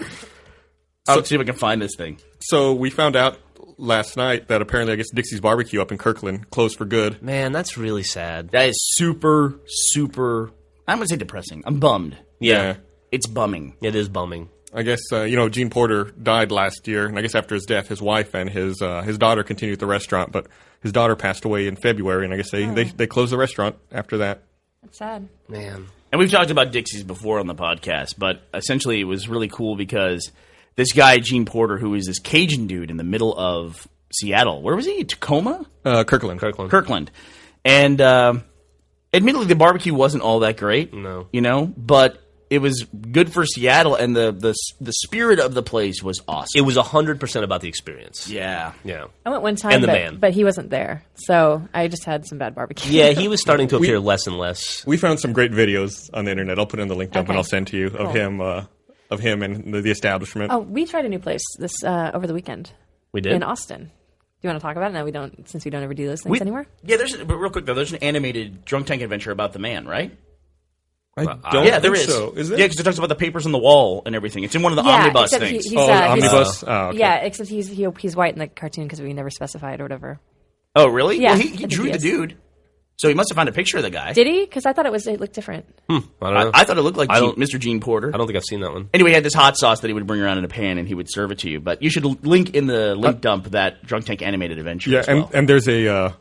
I'll see if I can find this thing. So we found out last night that apparently, I guess, Dixie's Barbecue up in Kirkland closed for good. Man, that's really sad. That is super, super... I'm going to say depressing. I'm bummed. Yeah. It's bumming. It is bumming. I guess, Gene Porter died last year, and I guess after his death, his wife and his daughter continued the restaurant, but his daughter passed away in February, and I guess they closed the restaurant after that. That's sad. Man. And we've talked about Dixie's before on the podcast, but essentially it was really cool because this guy, Gene Porter, who is this Cajun dude in the middle of Seattle. Where was he? Tacoma? Kirkland. And admittedly, the barbecue wasn't all that great. No. But it was good for Seattle, and the spirit of the place was awesome. It was 100% about the experience. Yeah. Yeah. I went one time, And the man. but he wasn't there, so I just had some bad barbecue. Yeah, he was starting to appear less and less. We found some great videos on the internet. I'll put in the link dump and I'll send to you of him and the establishment. Oh, we tried a new place this over the weekend. We did? In Austin. Do you want to talk about it? No, we don't, since we don't ever do those things anymore. Yeah, but real quick though, there's an animated Drunk Tank adventure about the man, right? I don't Yeah, there think is. so. Is it? Yeah, because it talks about the papers on the wall and everything. It's in one of the omnibus except things. He's, omnibus? Okay. Yeah, except he's white in the cartoon because we never specified or whatever. Oh, really? Yeah, Well, I he think drew he the is. dude. So he must have found a picture of the guy. Did he? Because I thought it looked different. I don't know. I thought it looked like I don't- Mr. Gene Porter. I don't think I've seen that one. Anyway, he had this hot sauce that he would bring around in a pan and he would serve it to you. But you should link in the link dump that Drunk Tank animated adventure. Yeah, as well. and there's a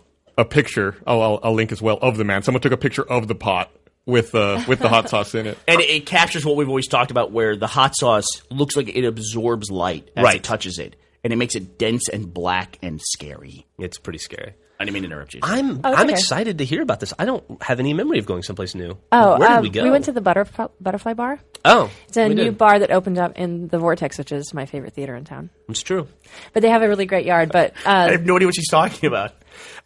picture. I'll link as well of the man. Someone took a picture of the pot with the hot sauce in it. And it captures what we've always talked about, where the hot sauce looks like it absorbs light as Right. it touches it, and it makes it dense and black and scary. It's pretty scary. I didn't mean to interrupt you. I'm okay. excited to hear about this. I don't have any memory of going someplace new. Oh, where did we go? We went to the Butterfly Bar. Oh, It's a we new did. bar that opened up in the Vortex, which is my favorite theater in town. It's true. But they have a really great yard. But I have no idea what she's talking about.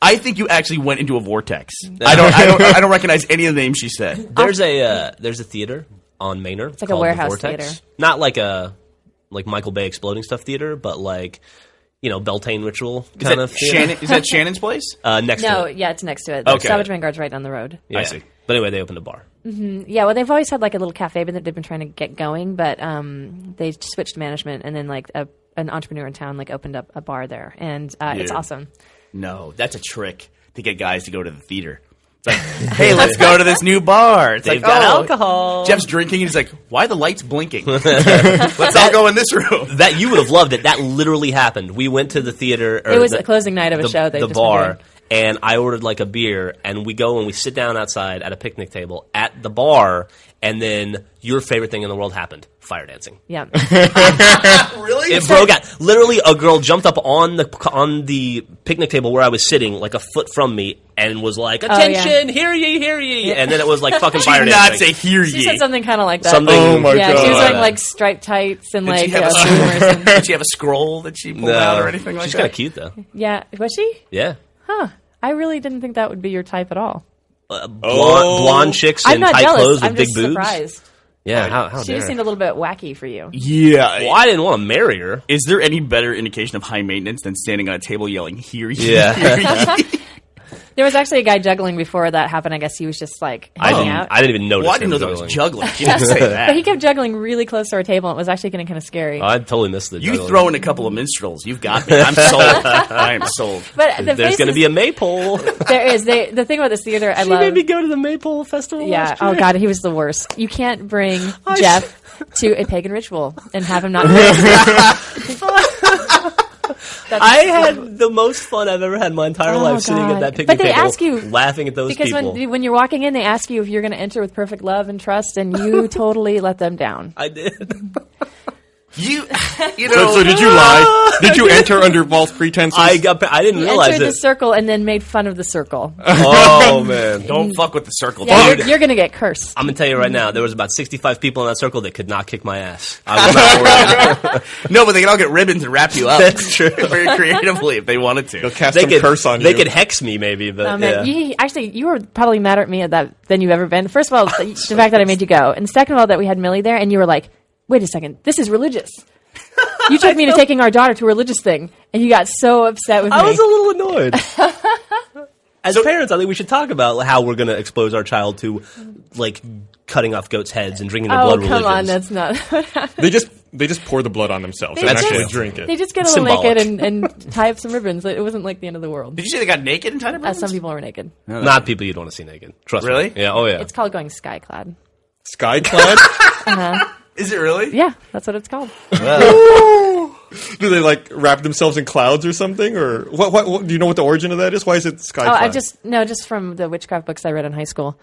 I think you actually went into a vortex. I don't recognize any of the names she said. There's a theater on Manor. It's like a warehouse theater. Not like a Michael Bay exploding stuff theater, but like Beltane Ritual kind of theater. Is that Shannon's place? Next to it. Yeah, it's next to it. Okay. Savage Vanguard's right down the road. Yeah. I see. But anyway, they opened a bar. Yeah, well, they've always had like a little cafe that they've been trying to get going, but they switched management, and then like an entrepreneur in town like opened up a bar there, and it's awesome. No, that's a trick to get guys to go to the theater. It's like, hey, let's go to this new bar. It's They've like, got alcohol. Jeff's drinking, and he's like, why are the lights blinking? Let's all go in this room. That you would have loved it. That literally happened. We went to the theater. It was a closing night of a show. The bar. And I ordered like a beer, and we go and we sit down outside at a picnic table at the bar, and then your favorite thing in the world happened: fire dancing. Yeah. Really? It broke out. Literally, a girl jumped up on the picnic table where I was sitting, like a foot from me, and was like, "Attention, hear ye, hear ye!" And then it was like fucking fire Did dancing. not say hear She ye. said something kind of like that. Something. Oh my Yeah, god! she was wearing like striped tights and like she have a streamers. And, Did she have a scroll that she pulled out or anything like She's that? kind of cute though. yeah, was she? Yeah. Huh. I really didn't think that would be your type at all. Blonde chicks I'm in not tight jealous. clothes with I'm big just boobs. surprised. Yeah, how She dare just seemed a little bit wacky for you. Yeah. Well, I didn't want to marry her. Is there any better indication of high maintenance than standing on a table yelling, hear ye, Yeah. hear ye? There was actually a guy juggling before that happened. I guess he was just like hanging out. I didn't even notice. Well, I didn't know him there was juggling. juggling. You didn't say that. But he kept juggling really close to our table, and it was actually getting kind of scary. I totally missed the You juggling. throw in a couple of minstrels, you've got me. I'm sold. I am sold. But the There's going to faces- be a maypole. There is. The thing about this theater, I She love. made me go to the maypole festival. Yeah. last year. Oh God, he was the worst. You can't bring Jeff to a pagan ritual and have him not. I had the most fun I've ever had in my entire Oh, life sitting at God. that picnic But they table, ask you- laughing at those because people. when you're walking in, they ask you if you're going to enter with perfect love and trust, and you totally let them down. I did. You know. So did you lie? Did you enter under false pretenses? I didn't You realize entered it. the circle and then made fun of the circle. Oh man. Don't fuck with the circle. Yeah, dude. you're going to get cursed. I'm gonna tell you right now, there was about 65 people in that circle that could not kick my ass. I was not worried. No, but they can all get ribbons and wrap you up. That's true. Very creatively if they wanted They'll to. cast They some could curse on They you. could hex me maybe, but Oh, man. yeah. You were probably madder at me at that than you've ever been. First of all, the fact that I made you go, and second of all, that we had Millie there, and you were like, "Wait a second, this is religious." You took me to taking our daughter to a religious thing, and you got so upset with me. I was a little annoyed. As parents, I think we should talk about how we're going to expose our child to, like, cutting off goats' heads and drinking their blood come on, religions. that's not. They just pour the blood on themselves and They actually just- drink it. They just get a little naked and tie up some ribbons. It wasn't like the end of the world. Did you say they got naked and tied up ribbons? Some people were naked. Not people you'd want to see naked. Trust Really? me. Yeah. Oh yeah. It's called going skyclad. Skyclad? Is it really? Yeah, that's what it's called. Do they like wrap themselves in clouds or something? Or what? Do you know what the origin of that is? Why is it skyclad? Just from the witchcraft books I read in high school.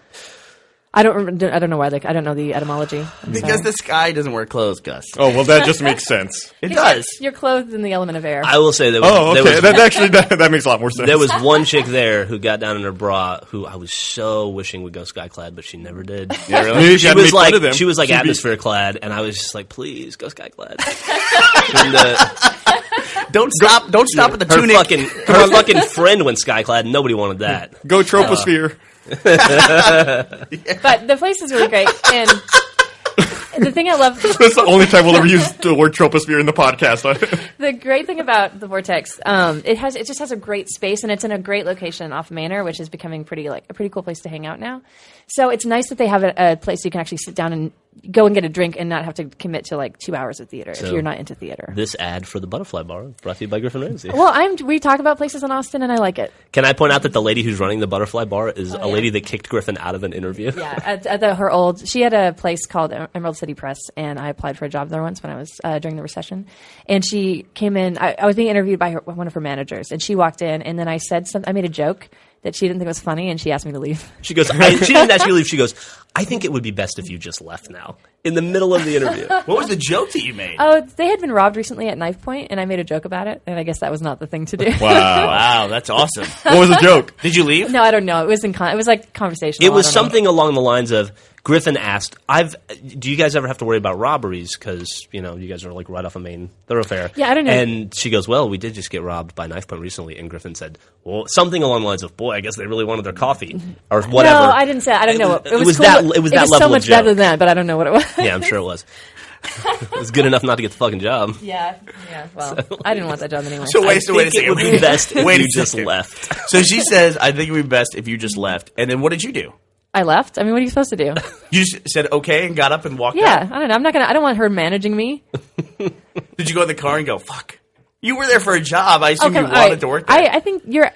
I don't know why. I don't know the etymology. Because the sky doesn't wear clothes, Gus. Oh well, that just makes sense. It does. You're clothed in the element of air. I will say there was. Oh, there okay. was- That actually that makes a lot more sense. There was one chick there who got down in her bra who I was so wishing would go skyclad, but she never did. Yeah, really? Maybe if you She hadn't was made fun like of them, she was like she'd be- atmosphere clad, and I was just like, please go skyclad. And, Don't stop at the tunic. her fucking friend went skyclad, and nobody wanted that. Go troposphere. But the place is really great, and the thing I love, That's the only time we'll ever use the word troposphere in the podcast. the great thing about the Vortex, it just has a great space, and it's in a great location off Manor, which is becoming a pretty cool place to hang out now. So it's nice that they have a place you can actually sit down and go and get a drink and not have to commit to like 2 hours of theater if you're not into theater. This ad for the Butterfly Bar brought to you by Griffin Ramsey. Well, we talk about places in Austin, and I like it. Can I point out that the lady who's running the Butterfly Bar is a lady that kicked Griffin out of an interview? Yeah, she had a place called Emerald City Press, and I applied for a job there once when I was during the recession. And she came in. I was being interviewed by one of her managers, and she walked in, and then I said something. I made a joke that she didn't think was funny, and she asked me to leave. She goes, she didn't ask you to leave. She goes, I think it would be best if you just left now. In the middle of the interview. What was the joke that you made? Oh, they had been robbed recently at knife point, and I made a joke about it, and I guess that was not the thing to do. Wow, that's awesome. What was the joke? Did you leave? No, I don't know. It was it was like conversational. It was I don't know. something along the lines of, Griffin asked, do you guys ever have to worry about robberies? Because, you guys are like right off a main thoroughfare. Yeah, I don't know. And she goes, well, we did just get robbed by knife point recently. And Griffin said, well, something along the lines of, boy, I guess they really wanted their coffee. Or whatever. No, I didn't say. I don't know. It was cool. that- it was that so level of much better joke. than that, but I don't know what it was. Yeah, I'm sure it was. It was good enough not to get the fucking job. Yeah. Well, I didn't want that job anyway. So wait a I think second. it would be best if Wait a you just second. left. So she says, I think it would be best if you just left. And then what did you do? I left. I mean, what are you supposed to do? You just said okay and got up and walked Yeah, out? I don't know. I'm not gonna. I don't want her managing me. Did you go in the car and go, fuck? You were there for a job. I assume you all wanted right. to work there. I think you're.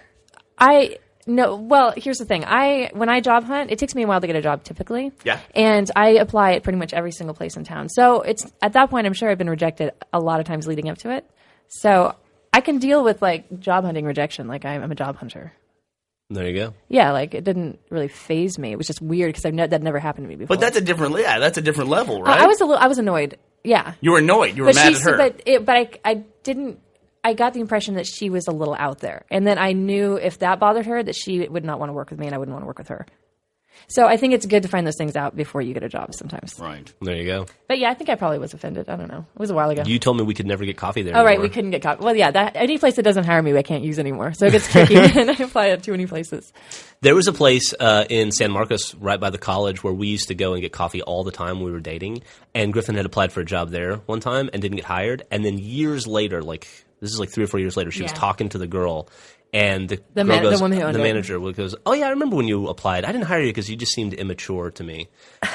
No. Well, here's the thing. When I job hunt, it takes me a while to get a job typically. Yeah. And I apply at pretty much every single place in town. So it's at that point, I'm sure I've been rejected a lot of times leading up to it. So I can deal with like job hunting rejection. Like I'm a job hunter. There you go. Yeah, like it didn't really faze me. It was just weird because that never happened to me before. But that's a different level, right? I was annoyed. Yeah. You were annoyed. You were mad at her. But I didn't. I got the impression that she was a little out there, and then I knew if that bothered her, that she would not want to work with me, and I wouldn't want to work with her. So I think it's good to find those things out before you get a job sometimes. Right. There you go. But yeah, I think I probably was offended. I don't know. It was a while ago. You told me we could never get coffee there Oh, right. anymore. We couldn't get coffee. Well, yeah, any place that doesn't hire me, I can't use anymore. So it gets tricky, and I apply at too many places. There was a place in San Marcos right by the college where we used to go and get coffee all the time when we were dating. And Griffin had applied for a job there one time and didn't get hired. And then years later, this is like 3 or 4 years later, she was Yeah. talking to the girl. And the The girl goes, the woman who owned the it. manager goes, oh, yeah, I remember when you applied. I didn't hire you because you just seemed immature to me.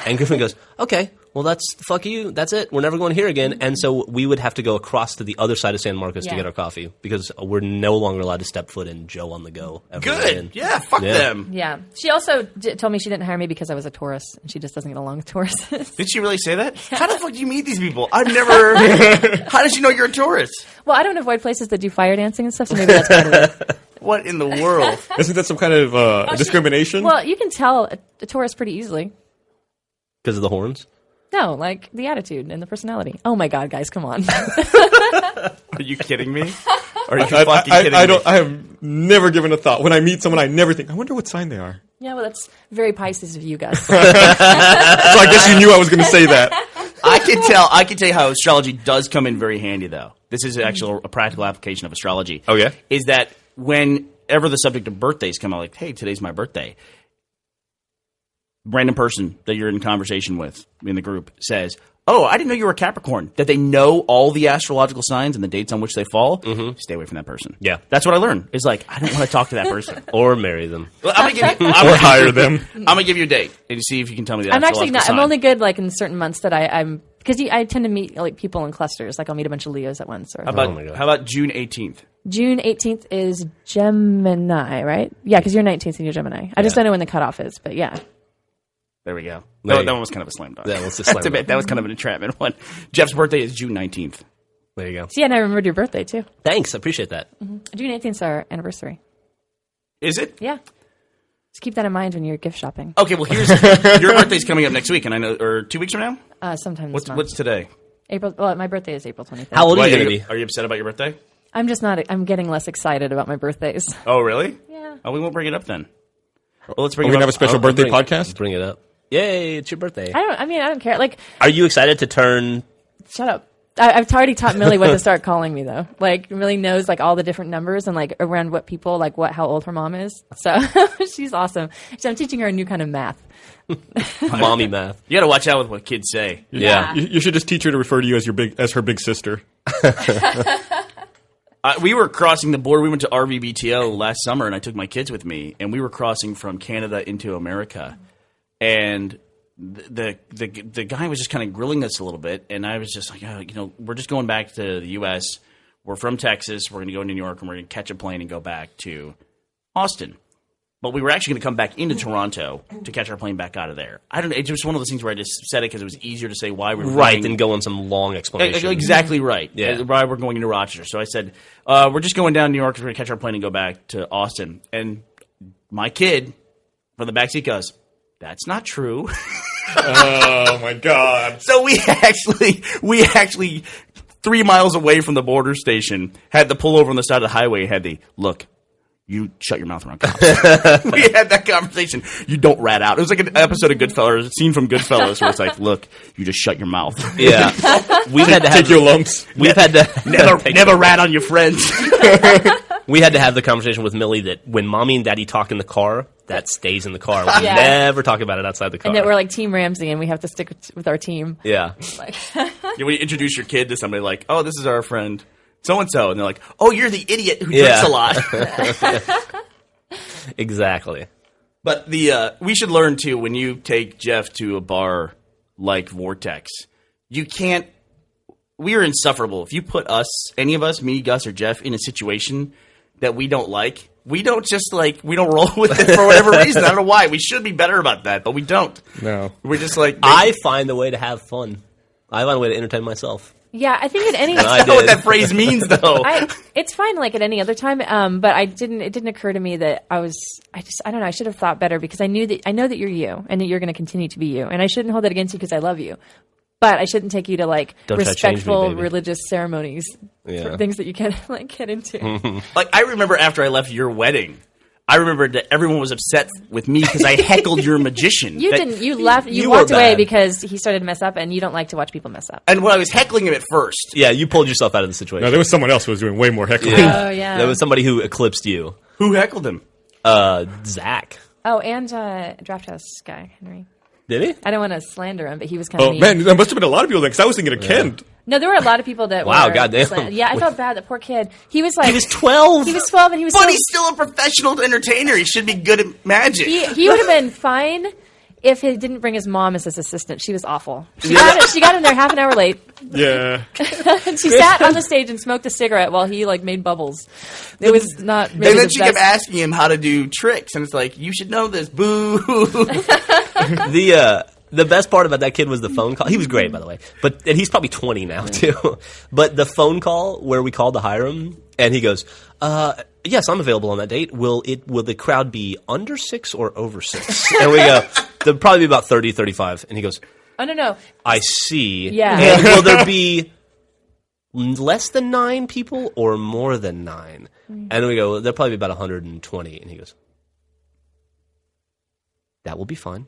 And Griffin goes, okay, well, fuck you. That's it. We're never going here again. And so we would have to go across to the other side of San Marcos to Yeah. get our coffee because we're no longer allowed to step foot in Joe on the go. ever Good. again. Yeah, fuck Yeah. them. Yeah. She also told me she didn't hire me because I was a tourist, and she just doesn't get along with tourists. Did she really say that? How the fuck do you meet these people? I've never... How did she know you're a tourist? Well, I don't avoid places that do fire dancing and stuff, so maybe that's part of it. What in the world? Isn't that some kind of discrimination? Well, you can tell a tourist pretty easily. Because of the horns? No, like the attitude and the personality. Oh my God, guys, come on. Are you kidding me? Are you fucking kidding me? I have never given a thought. When I meet someone, I never think, I wonder what sign they are. Yeah, well, that's very Pisces of you guys. So I guess you knew I was going to say that. I can tell you how astrology does come in very handy, though. This is actually a practical application of astrology. Oh, yeah? Is that whenever the subject of birthdays come out, like, hey, today's my birthday, random person that you're in conversation with in the group says, oh, I didn't know you were a Capricorn. That they know all the astrological signs and the dates on which they fall. Mm-hmm. Stay away from that person. Yeah. That's what I learned. It's like, I don't want to talk to that person. Or marry them. Well, I'm gonna give you, Or hire them. I'm gonna give you a date and see if you can tell me that. I'm actually not. I'm only good like in certain months that I'm because I tend to meet like people in clusters. Like I'll meet a bunch of Leos at once. Or How Oh my God. about June 18th? June 18th is Gemini, right? Yeah, because you're 19th and you're Gemini. I just don't know when the cutoff is, but yeah. There we go. There you That go. one was kind of a slam dunk. That was a slam dunk. That was kind of an entrapment one. Jeff's birthday is June 19th. There you go. See, and I remembered your birthday too. Thanks. I appreciate that. June 18th is our anniversary. Is it? Yeah. Just keep that in mind when you're gift shopping. Okay, well, here's your birthday's coming up next week, and I know, or 2 weeks from now. Sometime this month. What's today? April? Well, my birthday is April 25th. How old are Why, you going to be? Are you upset about your birthday? I'm just not. I'm getting less excited about my birthdays. Oh, really? Yeah. Oh, we won't bring it up then. Well, let's bring Are it we going to up. have a special birthday bring, podcast? Bring it up. Yay, it's your birthday. I don't care. Like, Are you excited to turn... shut up. I've already taught Millie what to start calling me though. Like Millie knows like all the different numbers and like around what people like how old her mom is. So she's awesome. So I'm teaching her a new kind of math. mommy math? You got to watch out with what kids say. Yeah. You should just teach her to refer to you as her big sister. We were crossing the border. We went to RVBTO last summer, and I took my kids with me, and we were crossing from Canada into America. And the guy was just kind of grilling us a little bit, and I was just like, oh, we're just going back to the U.S. We're from Texas. We're going to go to New York, and we're going to catch a plane and go back to Austin. But we were actually going to come back into Toronto to catch our plane back out of there. I don't know. It's just one of those things where I just said it because it was easier to say why we were Right, going. than go on some long explanation. Exactly right. Yeah. Why we're going into Rochester. So I said, we're just going down to New York. We're going to catch our plane and go back to Austin. And my kid from the backseat goes, "That's not true." Oh my god! So we actually 3 miles away from the border station had to pull over on the side of the highway and had to look. You shut your mouth around cops. We had that conversation. You don't rat out. It was like an episode of Goodfellas, a scene from Goodfellas where it's like, look, you just shut your mouth. Yeah. We've had to have Take your lumps. We've had to Never rat on your friends. We had to have the conversation with Millie that when mommy and daddy talk in the car, that stays in the car. We Yeah. never talk about it outside the car. And that we're like Team Ramsey, and we have to stick with our team. yeah. Like, When you introduce your kid to somebody like, oh, this is our friend so-and-so, and they're like, oh, you're the idiot who drinks a lot. Exactly. But we should learn, too, when you take Jeff to a bar like Vortex, you can't – we are insufferable. If you put any of us, me, Gus, or Jeff, in a situation that we don't like, we don't just like – we don't roll with it for whatever reason. I don't know why. We should be better about that, but we don't. No. We're just like – I find a way to have fun. I find a way to entertain myself. yeah, I think at any I That's not what did. that phrase means, though. it's fine like at any other time, but it didn't occur to me that I don't know, I should have thought better because I know that you're you and that you're going to continue to be you, and I shouldn't hold that against you because I love you. But I shouldn't take you to like Don't try to change me, respectful baby. religious ceremonies for things that you can't like get into. Like, I remember after I left your wedding, I remember that everyone was upset with me because I heckled your magician. You That- didn't. You left. You You walked were away bad. because he started to mess up, and you don't like to watch people mess up. And when I was heckling him at first, Yeah, you pulled yourself out of the situation. No, there was someone else who was doing way more heckling. Oh yeah. There was somebody who eclipsed you. who heckled him? Zach. Oh, and Draft House guy Henry. Did he? I don't want to slander him, but he was kind of Oh mean. man, there must have been a lot of people then because I was thinking of Ken. No, there were a lot of people that Wow, were goddamn. Yeah, I felt bad. That poor kid. He was like He was 12. He was 12, and he was. But so, he's still a professional entertainer. He should be good at magic. he would have been fine if he didn't bring his mom as his assistant. She was awful. She got in there half an hour late. Yeah. And she sat on the stage and smoked a cigarette while he like made bubbles. It was not. Maybe And then the she kept best. asking him how to do tricks, and it's like, you should know this. Boo. The best part about that kid was the phone call. He was great, by the way. And he's probably 20 now, too. But the phone call where we called to hire him, and he goes, yes, I'm available on that date. Will the crowd be under 6 or over 6? And we go, there'll probably be about 30, 35. And he goes, Oh no. I see. Yeah. And will there be less than 9 people or more than 9? And we go, there'll probably be about 120. And he goes, that will be fine.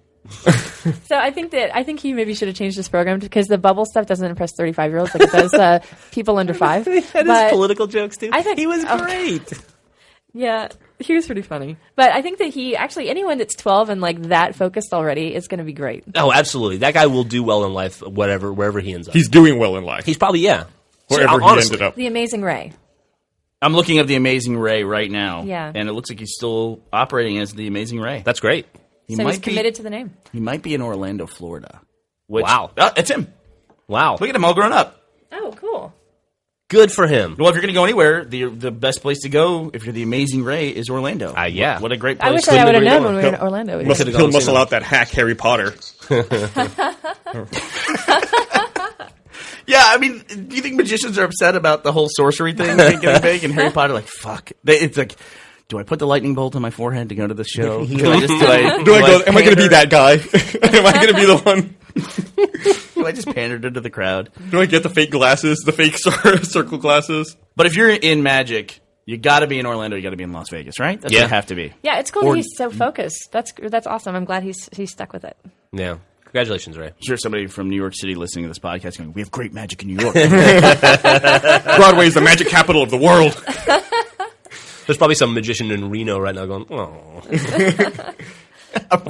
So I think he maybe should have changed his program because the bubble stuff doesn't impress 35-year-olds like it does people under 5. He had But- his political jokes, too. I think- he was oh. great. Yeah, he was pretty funny. But I think that anyone that's 12 and like that focused already is going to be great. Oh, absolutely. That guy will do well in life, wherever he ends up. He's doing well in life. He's probably, yeah. Wherever he Honestly. ended up. The Amazing Ray. I'm looking at the Amazing Ray right now. Yeah. And it looks like he's still operating as the Amazing Ray. That's great. He So he's might be- committed to the name. He might be in Orlando, Florida. Which, Wow. Oh, it's him. Wow. Look at him all grown up. Oh, cool. Good for him. Well, if you're going to go anywhere, the best place to go if you're the Amazing Ray is Orlando. Yeah. What a great place. I wish couldn't I would have agree known more. when we were in Orlando. could've He'll gone muscle sooner. out that hack Harry Potter. Yeah, I mean, do you think magicians are upset about the whole sorcery thing getting big? And Harry Potter, like, fuck. It's like, do I put the lightning bolt on my forehead to go to the show? Do I just, Do I go? Am I going to be that guy? Am I going to be the one? Do I just pander to the crowd? Do I get the fake glasses, the fake circle glasses? But if you're in magic, you got to be in Orlando. You got to be in Las Vegas, right? That's Yeah. what you have to be. Yeah, it's cool Or- that he's so focused. That's awesome. I'm glad he's stuck with it. Yeah. Congratulations, Ray. I'm sure somebody from New York City listening to this podcast going, we have great magic in New York. Broadway is the magic capital of the world. There's probably some magician in Reno right now going, oh.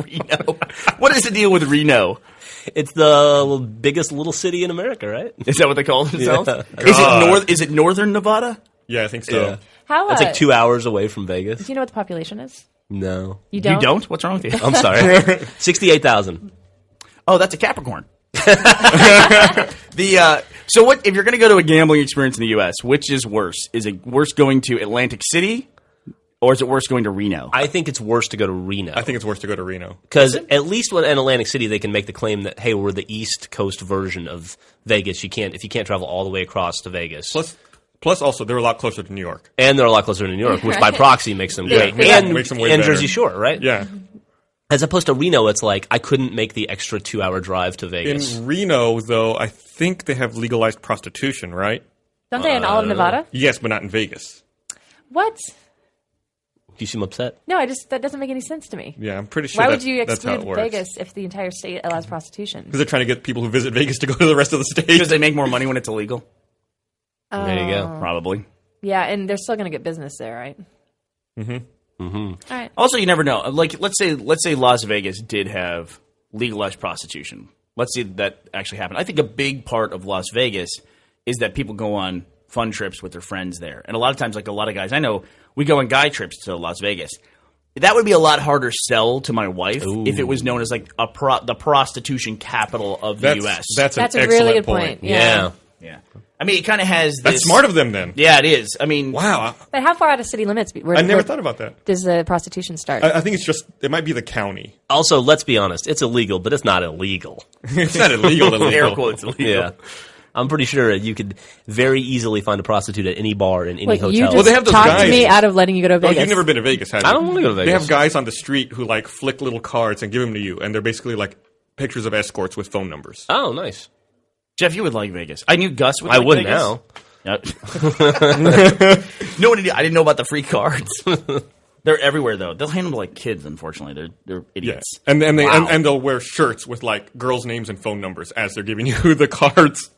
Reno. What is the deal with Reno? It's the biggest little city in America, right? Is that what they call themselves? Yeah. Is it northern Nevada? Yeah, I think so. Yeah. How? It's like 2 hours away from Do Vegas. you know what the population is? No. You don't. You don't? What's wrong with you? I'm sorry. 68,000. Oh, that's a Capricorn. So what if you're going to go to a gambling experience in the U.S., which is worse? Is it worse going to Atlantic City or is it worse going to Reno? I think it's worse to go to Reno. I think it's worse to go to Reno. Because at least in Atlantic City, they can make the claim that, hey, we're the East Coast version of Vegas. If you can't travel all the way across to Vegas. Plus, also, they're a lot closer to New York. And they're a lot closer to New York, which by proxy makes them great. Yeah, And, makes them way and better. Jersey Shore, right? Yeah. As opposed to Reno, it's like, I couldn't make the extra 2-hour drive to Vegas. In Reno, though, I think they have legalized prostitution, right? Don't they in all of Nevada? Yes, but not in Vegas. What? Do you seem upset? No, that doesn't make any sense to me. Yeah, I'm pretty sure Why that's, would you that's how exclude it works. Vegas if the entire state allows prostitution? Because they're trying to get people who visit Vegas to go to the rest of the state. Because they make more money when it's illegal. There you go. Probably. Yeah, and they're still going to get business there, right? All right. Also, you never know. Like, let's say Las Vegas did have legalized prostitution. Let's say that actually happened. I think a big part of Las Vegas is that people go on fun trips with their friends there. And a lot of times, like a lot of guys I know, we go on guy trips to Las Vegas. That would be a lot harder sell to my wife if it was known as like the prostitution capital of the U.S. That's an That's a excellent really good point. point. Yeah. Yeah. I mean, it kind of has this... That's smart of them, then. Yeah, it is. I mean... Wow. But how far out of city limits? I never thought about that. Does the prostitution start? I think it's just, it might be the county. Also, let's be honest, it's illegal, but it's not illegal. It's not illegal. Air quotes illegal. Yeah. I'm pretty sure you could very easily find a prostitute at any bar in any Wait, hotel. you just Well, they have those talked guys. me out of letting you go to Oh, Vegas. you've never been to Vegas, have you? I don't want to go to Vegas. They have guys on the street who like flick little cards and give them to you, and they're basically like pictures of escorts with phone numbers. Oh, nice. Jeff, you would like Vegas. I knew Gus would I like would Vegas. now. No one. I didn't know about the free cards. They're everywhere though. They'll hand them to like kids. Unfortunately, they're idiots. Yeah. And they Wow. and they'll wear shirts with like girls' names and phone numbers as they're giving you the cards.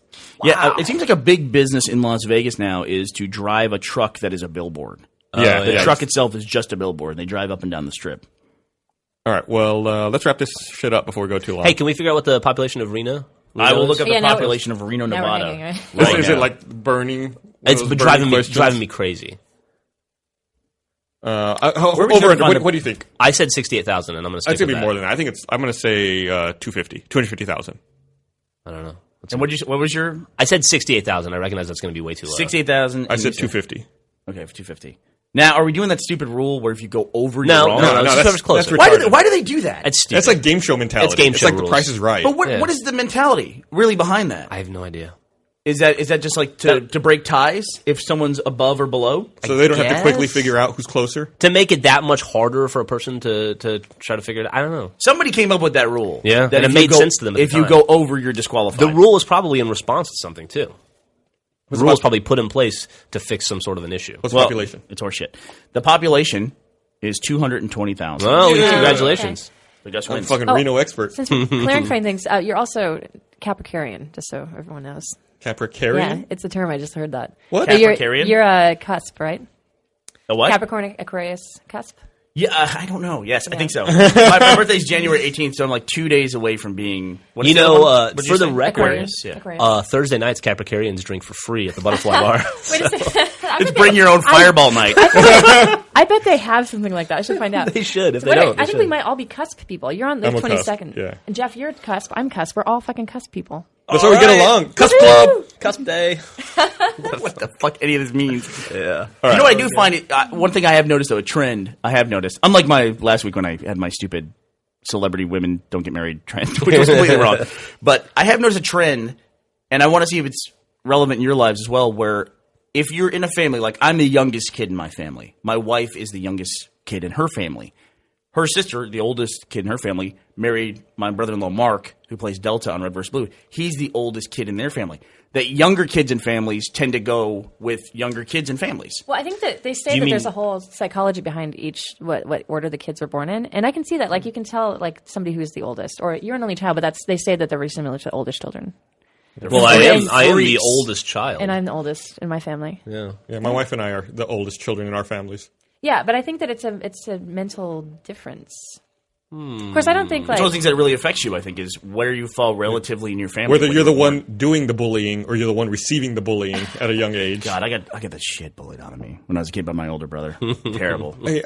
Yeah, it seems like a big business in Las Vegas now is to drive a truck that is a billboard. Yeah, The yeah. truck itself is just a billboard. They drive up and down the strip. All right. Well, let's wrap this shit up before we go too long. Hey, can we figure out what the population of Reno? I will look up Yeah, the now- population of Reno, now we're Nevada. hanging, right? is now. it like burning? It's one of those driving burning me crazy. Where would you over under, find what do you think? I said 68,000, and I'm going to stick It's gonna with be that. more than that. I think I'm gonna say 250,000. I don't know. And what was your I said 68,000. I recognize that's going to be way too low. 68,000? I said 250. Okay, for 250. Now, are we doing that stupid rule where if you go over, No, you're wrong? no, that's- whoever's closer. that's Why do they do that? That's stupid. That's like game show mentality. It's game show like rules. The Price is Right. But what Yeah. is the mentality really behind that? I have no idea. Is that just like to break ties if someone's above or below? So they don't have to quickly guess. figure out who's closer. To make it that much harder for a person to try to figure it out, I don't know. Somebody came up with that rule. Yeah, that and if it you made go- sense to them at the If you time. go over, you're disqualified. The rule is probably in response to something, too. The rule is probably put in place to fix some sort of an issue. What's the population? It's horseshit. The population is 220,000. Oh, Yeah. congratulations. So Gus I'm a wins. fucking Reno expert. Since we're clarifying things, you're also Capricorn, just so everyone knows. Capricorn. Yeah, it's a term. I just heard that. What? So you're, Capricorn? you're a cusp, right? A what? Capricorn, Aquarius, cusp. Yeah, I don't know. Yes, I think so. My birthday's January 18th, so I'm like 2 days away from being. What is You the know, other one? What'd you for the say? record, Aquarius. yeah. Aquarius. Thursday nights Capricornians drink for free at the Butterfly Bar. Wait a second. It's bring your own fireball night. I bet they have something like that. I should find out. They should. If they Wait, don't, I they think we should. might all be cusp people. You're on the I'm a cusp, 22nd. yeah. And Jeff, you're cusp. I'm cusp. We're all fucking cusp people. That's why we get along. Cusp Club. Cusp Day. What the fuck any of this means? Yeah. You know what I do find it? One thing I have noticed, though, a trend I have noticed, unlike my last week when I had my stupid celebrity women don't get married trend, which was completely wrong. But I have noticed a trend, and I want to see if it's relevant in your lives as well, where if you're in a family, like I'm the youngest kid in my family, my wife is the youngest kid in her family. Her sister, the oldest kid in her family, married my brother-in-law Mark, who plays Delta on Red vs. Blue. He's the oldest kid in their family. That younger kids in families tend to go with younger kids in families. Well, I think that they say you that mean- there's a whole psychology behind each what order the kids were born in, and I can see that. Like you can tell, like somebody who's the oldest, or you're an only child, but they say that they're very similar to oldest children. Well, I am the Freaks. oldest child. And I'm the oldest in my family. yeah. Yeah, my wife and I are the oldest children in our families. Yeah, but I think that it's a mental difference. Of course, I don't think It's like one of the things that really affects you, I think, is where you fall relatively in your family. Whether when you're the born. one doing the bullying or you're the one receiving the bullying at a young age. God, I got the shit bullied out of me when I was a kid by my older brother. Terrible. Hey,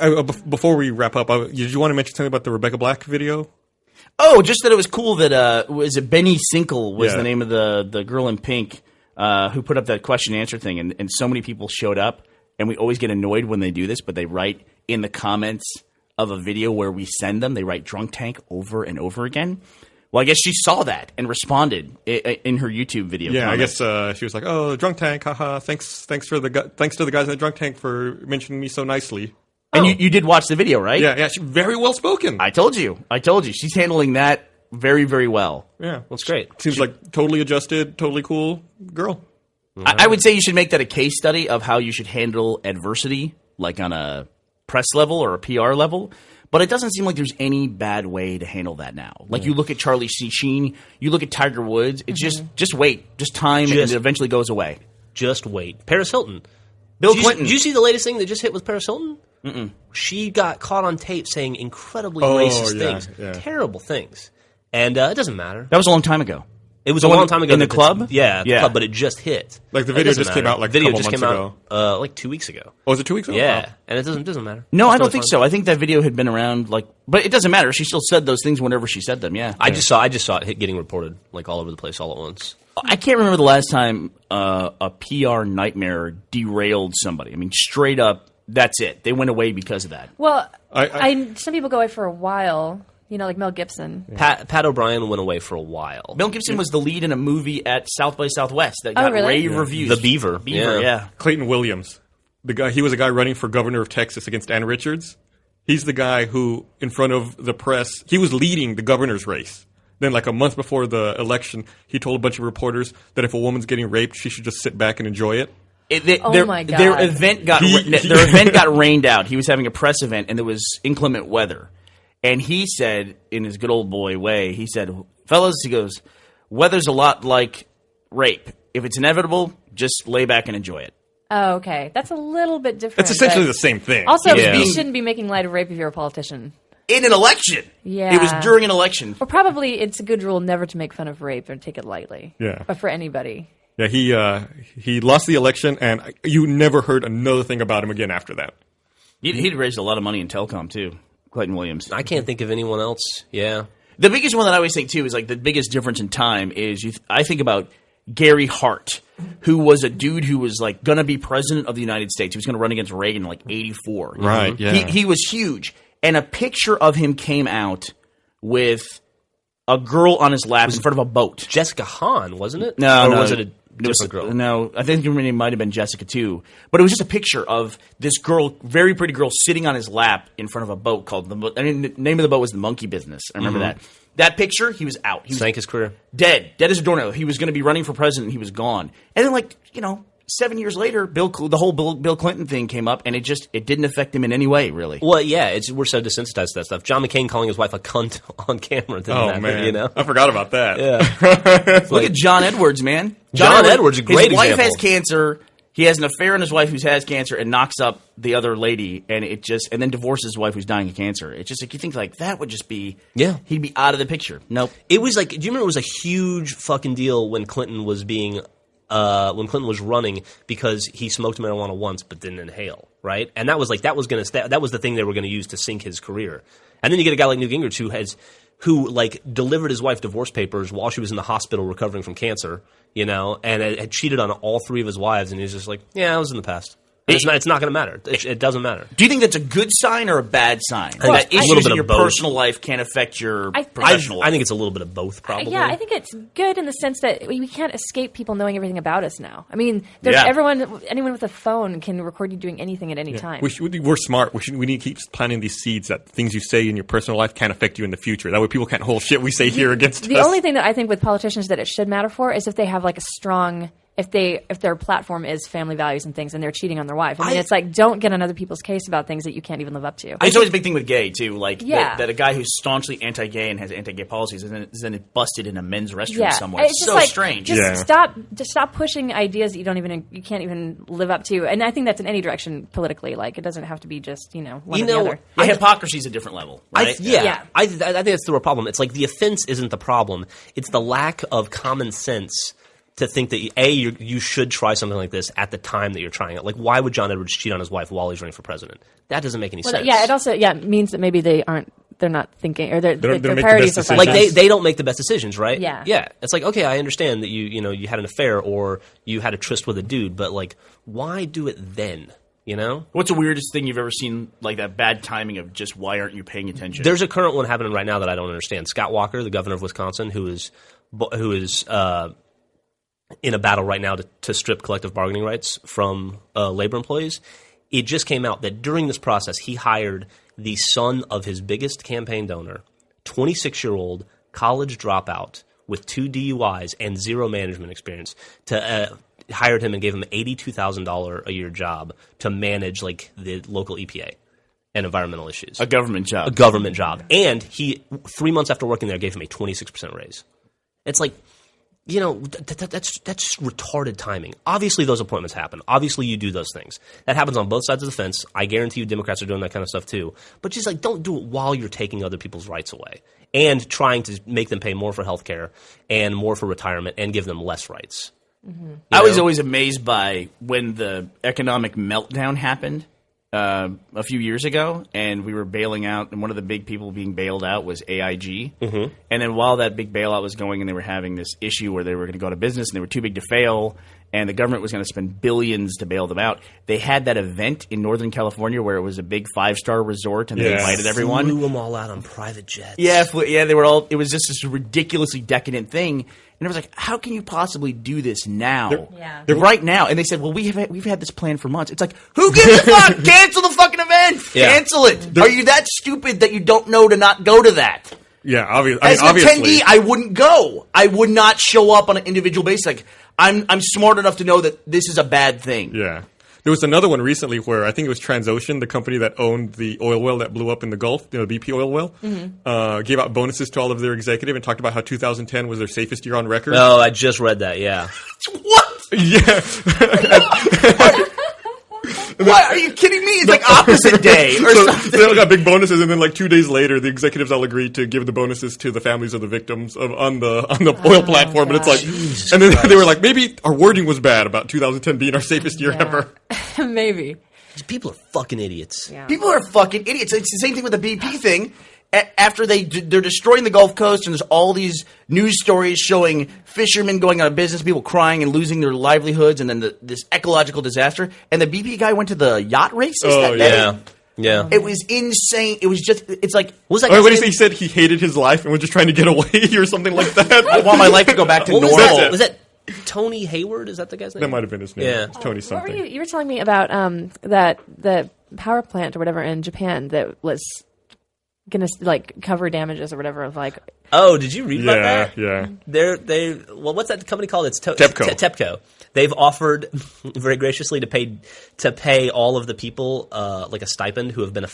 before we wrap up, did you want to mention something about the Rebecca Black video? Oh, just that it was cool that was it Benny Sinkle was Yeah. the name of the girl in pink who put up that question and answer thing, and so many people showed up, and we always get annoyed when they do this, but they write in the comments of a video where we send them, they write drunk tank over and over again. Well, I guess she saw that and responded in her YouTube video. Yeah, comment. I guess she was like, "Oh, drunk tank, haha! Thanks to the guys in the drunk tank for mentioning me so nicely." And you did watch the video, right? Yeah, she's very well spoken. I told you. She's handling that very, very well. Yeah, That's great. Seems like totally adjusted, totally cool girl. I would say you should make that a case study of how you should handle adversity, like on a press level or a PR level. But it doesn't seem like there's any bad way to handle that now. Like you look at Charlie Sheen, you look at Tiger Woods. It's just wait, just time, and it eventually goes away. Just wait. Paris Hilton. Bill Clinton. Did you see the latest thing that just hit with Paris Hilton? Mm-mm. She got caught on tape saying incredibly racist things, terrible things, and it doesn't matter. That was a long time ago. It was a long time ago in the club. Yeah, the club, but it just hit. Like the video just came out like a couple months ago. Like 2 weeks ago. Oh, was it 2 weeks ago? Yeah, and it doesn't matter. No, I don't think so. I think that video had been around, but it doesn't matter. She still said those things whenever she said them. Yeah, I just saw it getting reported like all over the place all at once. I can't remember the last time a PR nightmare derailed somebody. I mean, straight up, that's it. They went away because of that. Well, some people go away for a while. You know, like Mel Gibson. Pat O'Brien went away for a while. Mel Gibson was the lead in a movie at South by Southwest that got rave reviews. The Beaver. Yeah. Clayton Williams. He was a guy running for governor of Texas against Ann Richards. He's the guy who, in front of the press, he was leading the governor's race. Then, like a month before the election, he told a bunch of reporters that if a woman's getting raped, she should just sit back and enjoy it. My God. Their event got rained out. He was having a press event, and there was inclement weather. And he said, in his good old boy way, he said, fellas, he goes, weather's a lot like rape. If it's inevitable, just lay back and enjoy it. Oh, okay. That's a little bit different. It's essentially the same thing. Also, you shouldn't be making light of rape if you're a politician. In an election. Yeah. It was during an election. Or probably it's a good rule never to make fun of rape or take it lightly. Yeah. But for anybody. Yeah, he lost the election, and you never heard another thing about him again after that. He'd raised a lot of money in telecom, too. Clayton Williams. I can't think of anyone else. Yeah. The biggest one that I always think, too, is like the biggest difference in time is I think about Gary Hart, who was a dude who was like going to be president of the United States. He was going to run against Reagan in like 84. Right, yeah. He was huge. And a picture of him came out with a girl on his lap in front of a boat. Jessica Hahn, wasn't it? No, or was it a different girl? No, I think her name might have been Jessica too. But it was just a picture of this girl, very pretty girl, sitting on his lap in front of a boat called the name of the boat was the Monkey Business. I remember that. That picture, he was out. He was sank his career. Dead as a doornail. He was going to be running for president. He was gone. And then 7 years later, the whole Bill Clinton thing came up, and it didn't affect him in any way, really. Well, yeah, we're so desensitized to that stuff. John McCain calling his wife a cunt on camera. Man, I forgot about that. Yeah. Look at John Edwards, man. John Edwards, a great example. His wife has cancer. He has an affair on his wife who has cancer and knocks up the other lady, and then divorces his wife who's dying of cancer. It's just like you think like that would just be he'd be out of the picture. Nope. It was like, do you remember it was a huge fucking deal when Clinton was running because he smoked marijuana once but didn't inhale, right? And that was the thing they were going to use to sink his career. And then you get a guy like Newt Gingrich who delivered his wife divorce papers while she was in the hospital recovering from cancer, and had cheated on all three of his wives, and he's just like, yeah, it was in the past. It's not going to matter. It doesn't matter. Do you think that's a good sign or a bad sign? That issues in your personal life can't affect your professional life? I think it's a little bit of both, probably. Yeah, I think it's good in the sense that we can't escape people knowing everything about us now. I mean, anyone with a phone can record you doing anything at any time. We're smart. We need to keep planting these seeds that things you say in your personal life can't affect you in the future. That way people can't hold shit we say here against us. The only thing that I think with politicians that it should matter for is if they have like a strong... If their platform is family values and things, and they're cheating on their wife, I mean, it's like don't get on other people's case about things that you can't even live up to. It's always a big thing with gay too, that a guy who's staunchly anti-gay and has anti-gay policies is then busted in a men's restroom somewhere. It's so strange. Stop pushing ideas that you can't even live up to, and I think that's in any direction politically. Like it doesn't have to be just one or the other. Hypocrisy is a different level, right? I think that's the real problem. It's like the offense isn't the problem; it's the lack of common sense. To think that you should try something like this at the time that you're trying it. Like, why would John Edwards cheat on his wife while he's running for president? That doesn't make any sense. Yeah, it also means that maybe they're not thinking, or their priorities are like they don't make the best decisions, right? Yeah. It's like, okay, I understand that you had an affair or you had a tryst with a dude, but like, why do it then? You know? What's the weirdest thing you've ever seen, like that bad timing of just why aren't you paying attention? There's a current one happening right now that I don't understand. Scott Walker, the governor of Wisconsin, who is in a battle right now to strip collective bargaining rights from labor employees. It just came out that during this process, he hired the son of his biggest campaign donor, 26-year-old college dropout with 2 DUIs and 0 management experience, to hired him and gave him $82,000 a year job to manage like the local EPA and environmental issues. A government job. A government job. And he, 3 months after working there, gave him a 26% raise. It's like, you know, that's retarded timing. Obviously, those appointments happen. Obviously, you do those things. That happens on both sides of the fence. I guarantee you Democrats are doing that kind of stuff too. But just like, don't do it while you're taking other people's rights away and trying to make them pay more for health care and more for retirement and give them less rights. Mm-hmm. I was always amazed by when the economic meltdown happened a few years ago, and we were bailing out, and one of the big people being bailed out was AIG. Mm-hmm. And then while that big bailout was going, and they were having this issue where they were going to go to business, and they were too big to fail, and the government was going to spend billions to bail them out, they had that event in Northern California where it was a big 5-star resort, and they invited everyone. Flew them all out on private jets. Yeah, they were all. It was just this ridiculously decadent thing. And I was like, how can you possibly do this now? Right now. And they said, well, we've had this plan for months. It's like, who gives a fuck? Cancel the fucking event. Yeah. Cancel it. Are you that stupid that you don't know to not go to that? Yeah, As an attendee, I wouldn't go. I would not show up on an individual basis. Like, I'm smart enough to know that this is a bad thing. Yeah. There was another one recently where I think it was Transocean, the company that owned the oil well that blew up in the Gulf, the BP oil well, gave out bonuses to all of their executive and talked about how 2010 was their safest year on record. Oh, I just read that, yeah. What? Yeah. What? Are you kidding me? It's like opposite day or something. They all got big bonuses, and then like 2 days later, the executives all agreed to give the bonuses to the families of the victims on the oil platform. And it's like, Jesus and then Christ. they were like, maybe our wording was bad about 2010 being our safest year ever. Maybe. These people are fucking idiots. Yeah. People are fucking idiots. It's the same thing with the BP thing. After they're destroying the Gulf Coast, and there's all these news stories showing fishermen going out of business, people crying and losing their livelihoods, and then this ecological disaster. And the BP guy went to the yacht races that day. Yeah. It was insane. It was just, it's like, What was that Oh, guy's what did name? he said? He hated his life and was just trying to get away or something like that. I want my life to go back to What was normal. that? Was that Tony Hayward? Is that the guy's name? That might have been his name. Yeah. It's Tony What something. were you were telling me about that the power plant or whatever in Japan that was gonna like cover damages or whatever of like. Oh, did you read about that? Yeah. Well, what's that company called? It's TEPCO. TEPCO. They've offered very graciously to pay all of the people like a stipend who have been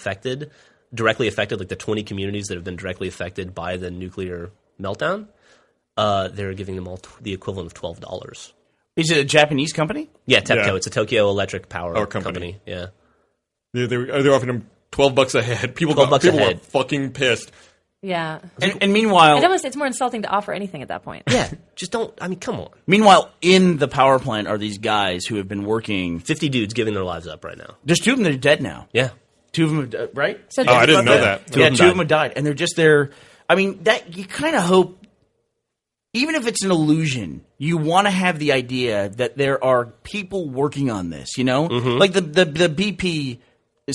directly affected, like the 20 communities that have been directly affected by the nuclear meltdown. They're giving them all the equivalent of $12. Is it a Japanese company? Yeah, TEPCO. Yeah. It's a Tokyo Electric Power company. Yeah. They're offering him $12 a head. People $12 a were head. fucking pissed. Yeah. And meanwhile, It's more insulting to offer anything at that point. Yeah, just don't. I mean, come on. meanwhile, in the power plant are these guys who have been working. 50 dudes giving their lives up right now. There's 2 of them that are dead now. Yeah. 2 of them, right? So Oh, I didn't know that. Two Yeah, of them 2 of died. them have died, and they're just there. I mean, that you kind of hope, even if it's an illusion, you want to have the idea that there are people working on this. You know, like the BP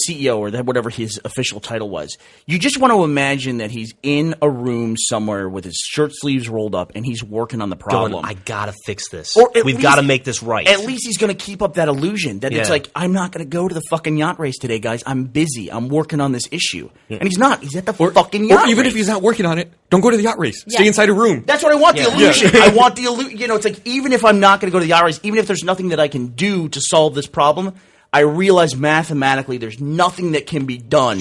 CEO or whatever his official title was. You just want to imagine that he's in a room somewhere with his shirt sleeves rolled up, and he's working on the problem. Going, I gotta fix this. Or at We've least- got to make this right. At least he's going to keep up that illusion that it's Yeah. like, I'm not going to go to the fucking yacht race today, guys. I'm busy. I'm working on this issue. And he's not. He's at the fucking yacht Or even race. if he's not working on it, don't go to the yacht race. Stay inside a room. That's what I want, the Yeah. illusion. I want the illusion. You know, it's like, even if I'm not going to go to the yacht race, even if there's nothing that I can do to solve this problem, I realize mathematically there's nothing that can be done.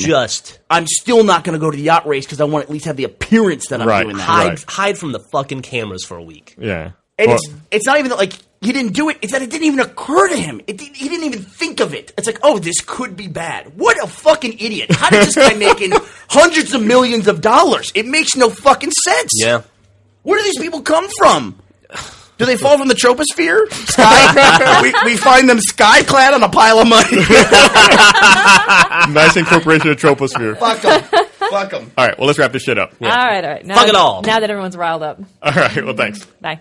I'm still not going to go to the yacht race because I want to at least have the appearance that I'm Right. doing that. hide from the fucking cameras for a week. Yeah. And Well, it's not even that, like, he didn't do it. It's that it didn't even occur to him. He didn't even think of it. It's like, oh, this could be bad. What a fucking idiot. How did this guy making hundreds of millions of dollars? It makes no fucking sense. Yeah. Where do these people come from? Do they fall from the troposphere? We find them sky-clad on a pile of money. nice incorporation of troposphere. Fuck them. Fuck them. All right, well, let's wrap this shit up. All right. Now, Fuck it all. Now that everyone's riled up. All right, well, thanks. Bye.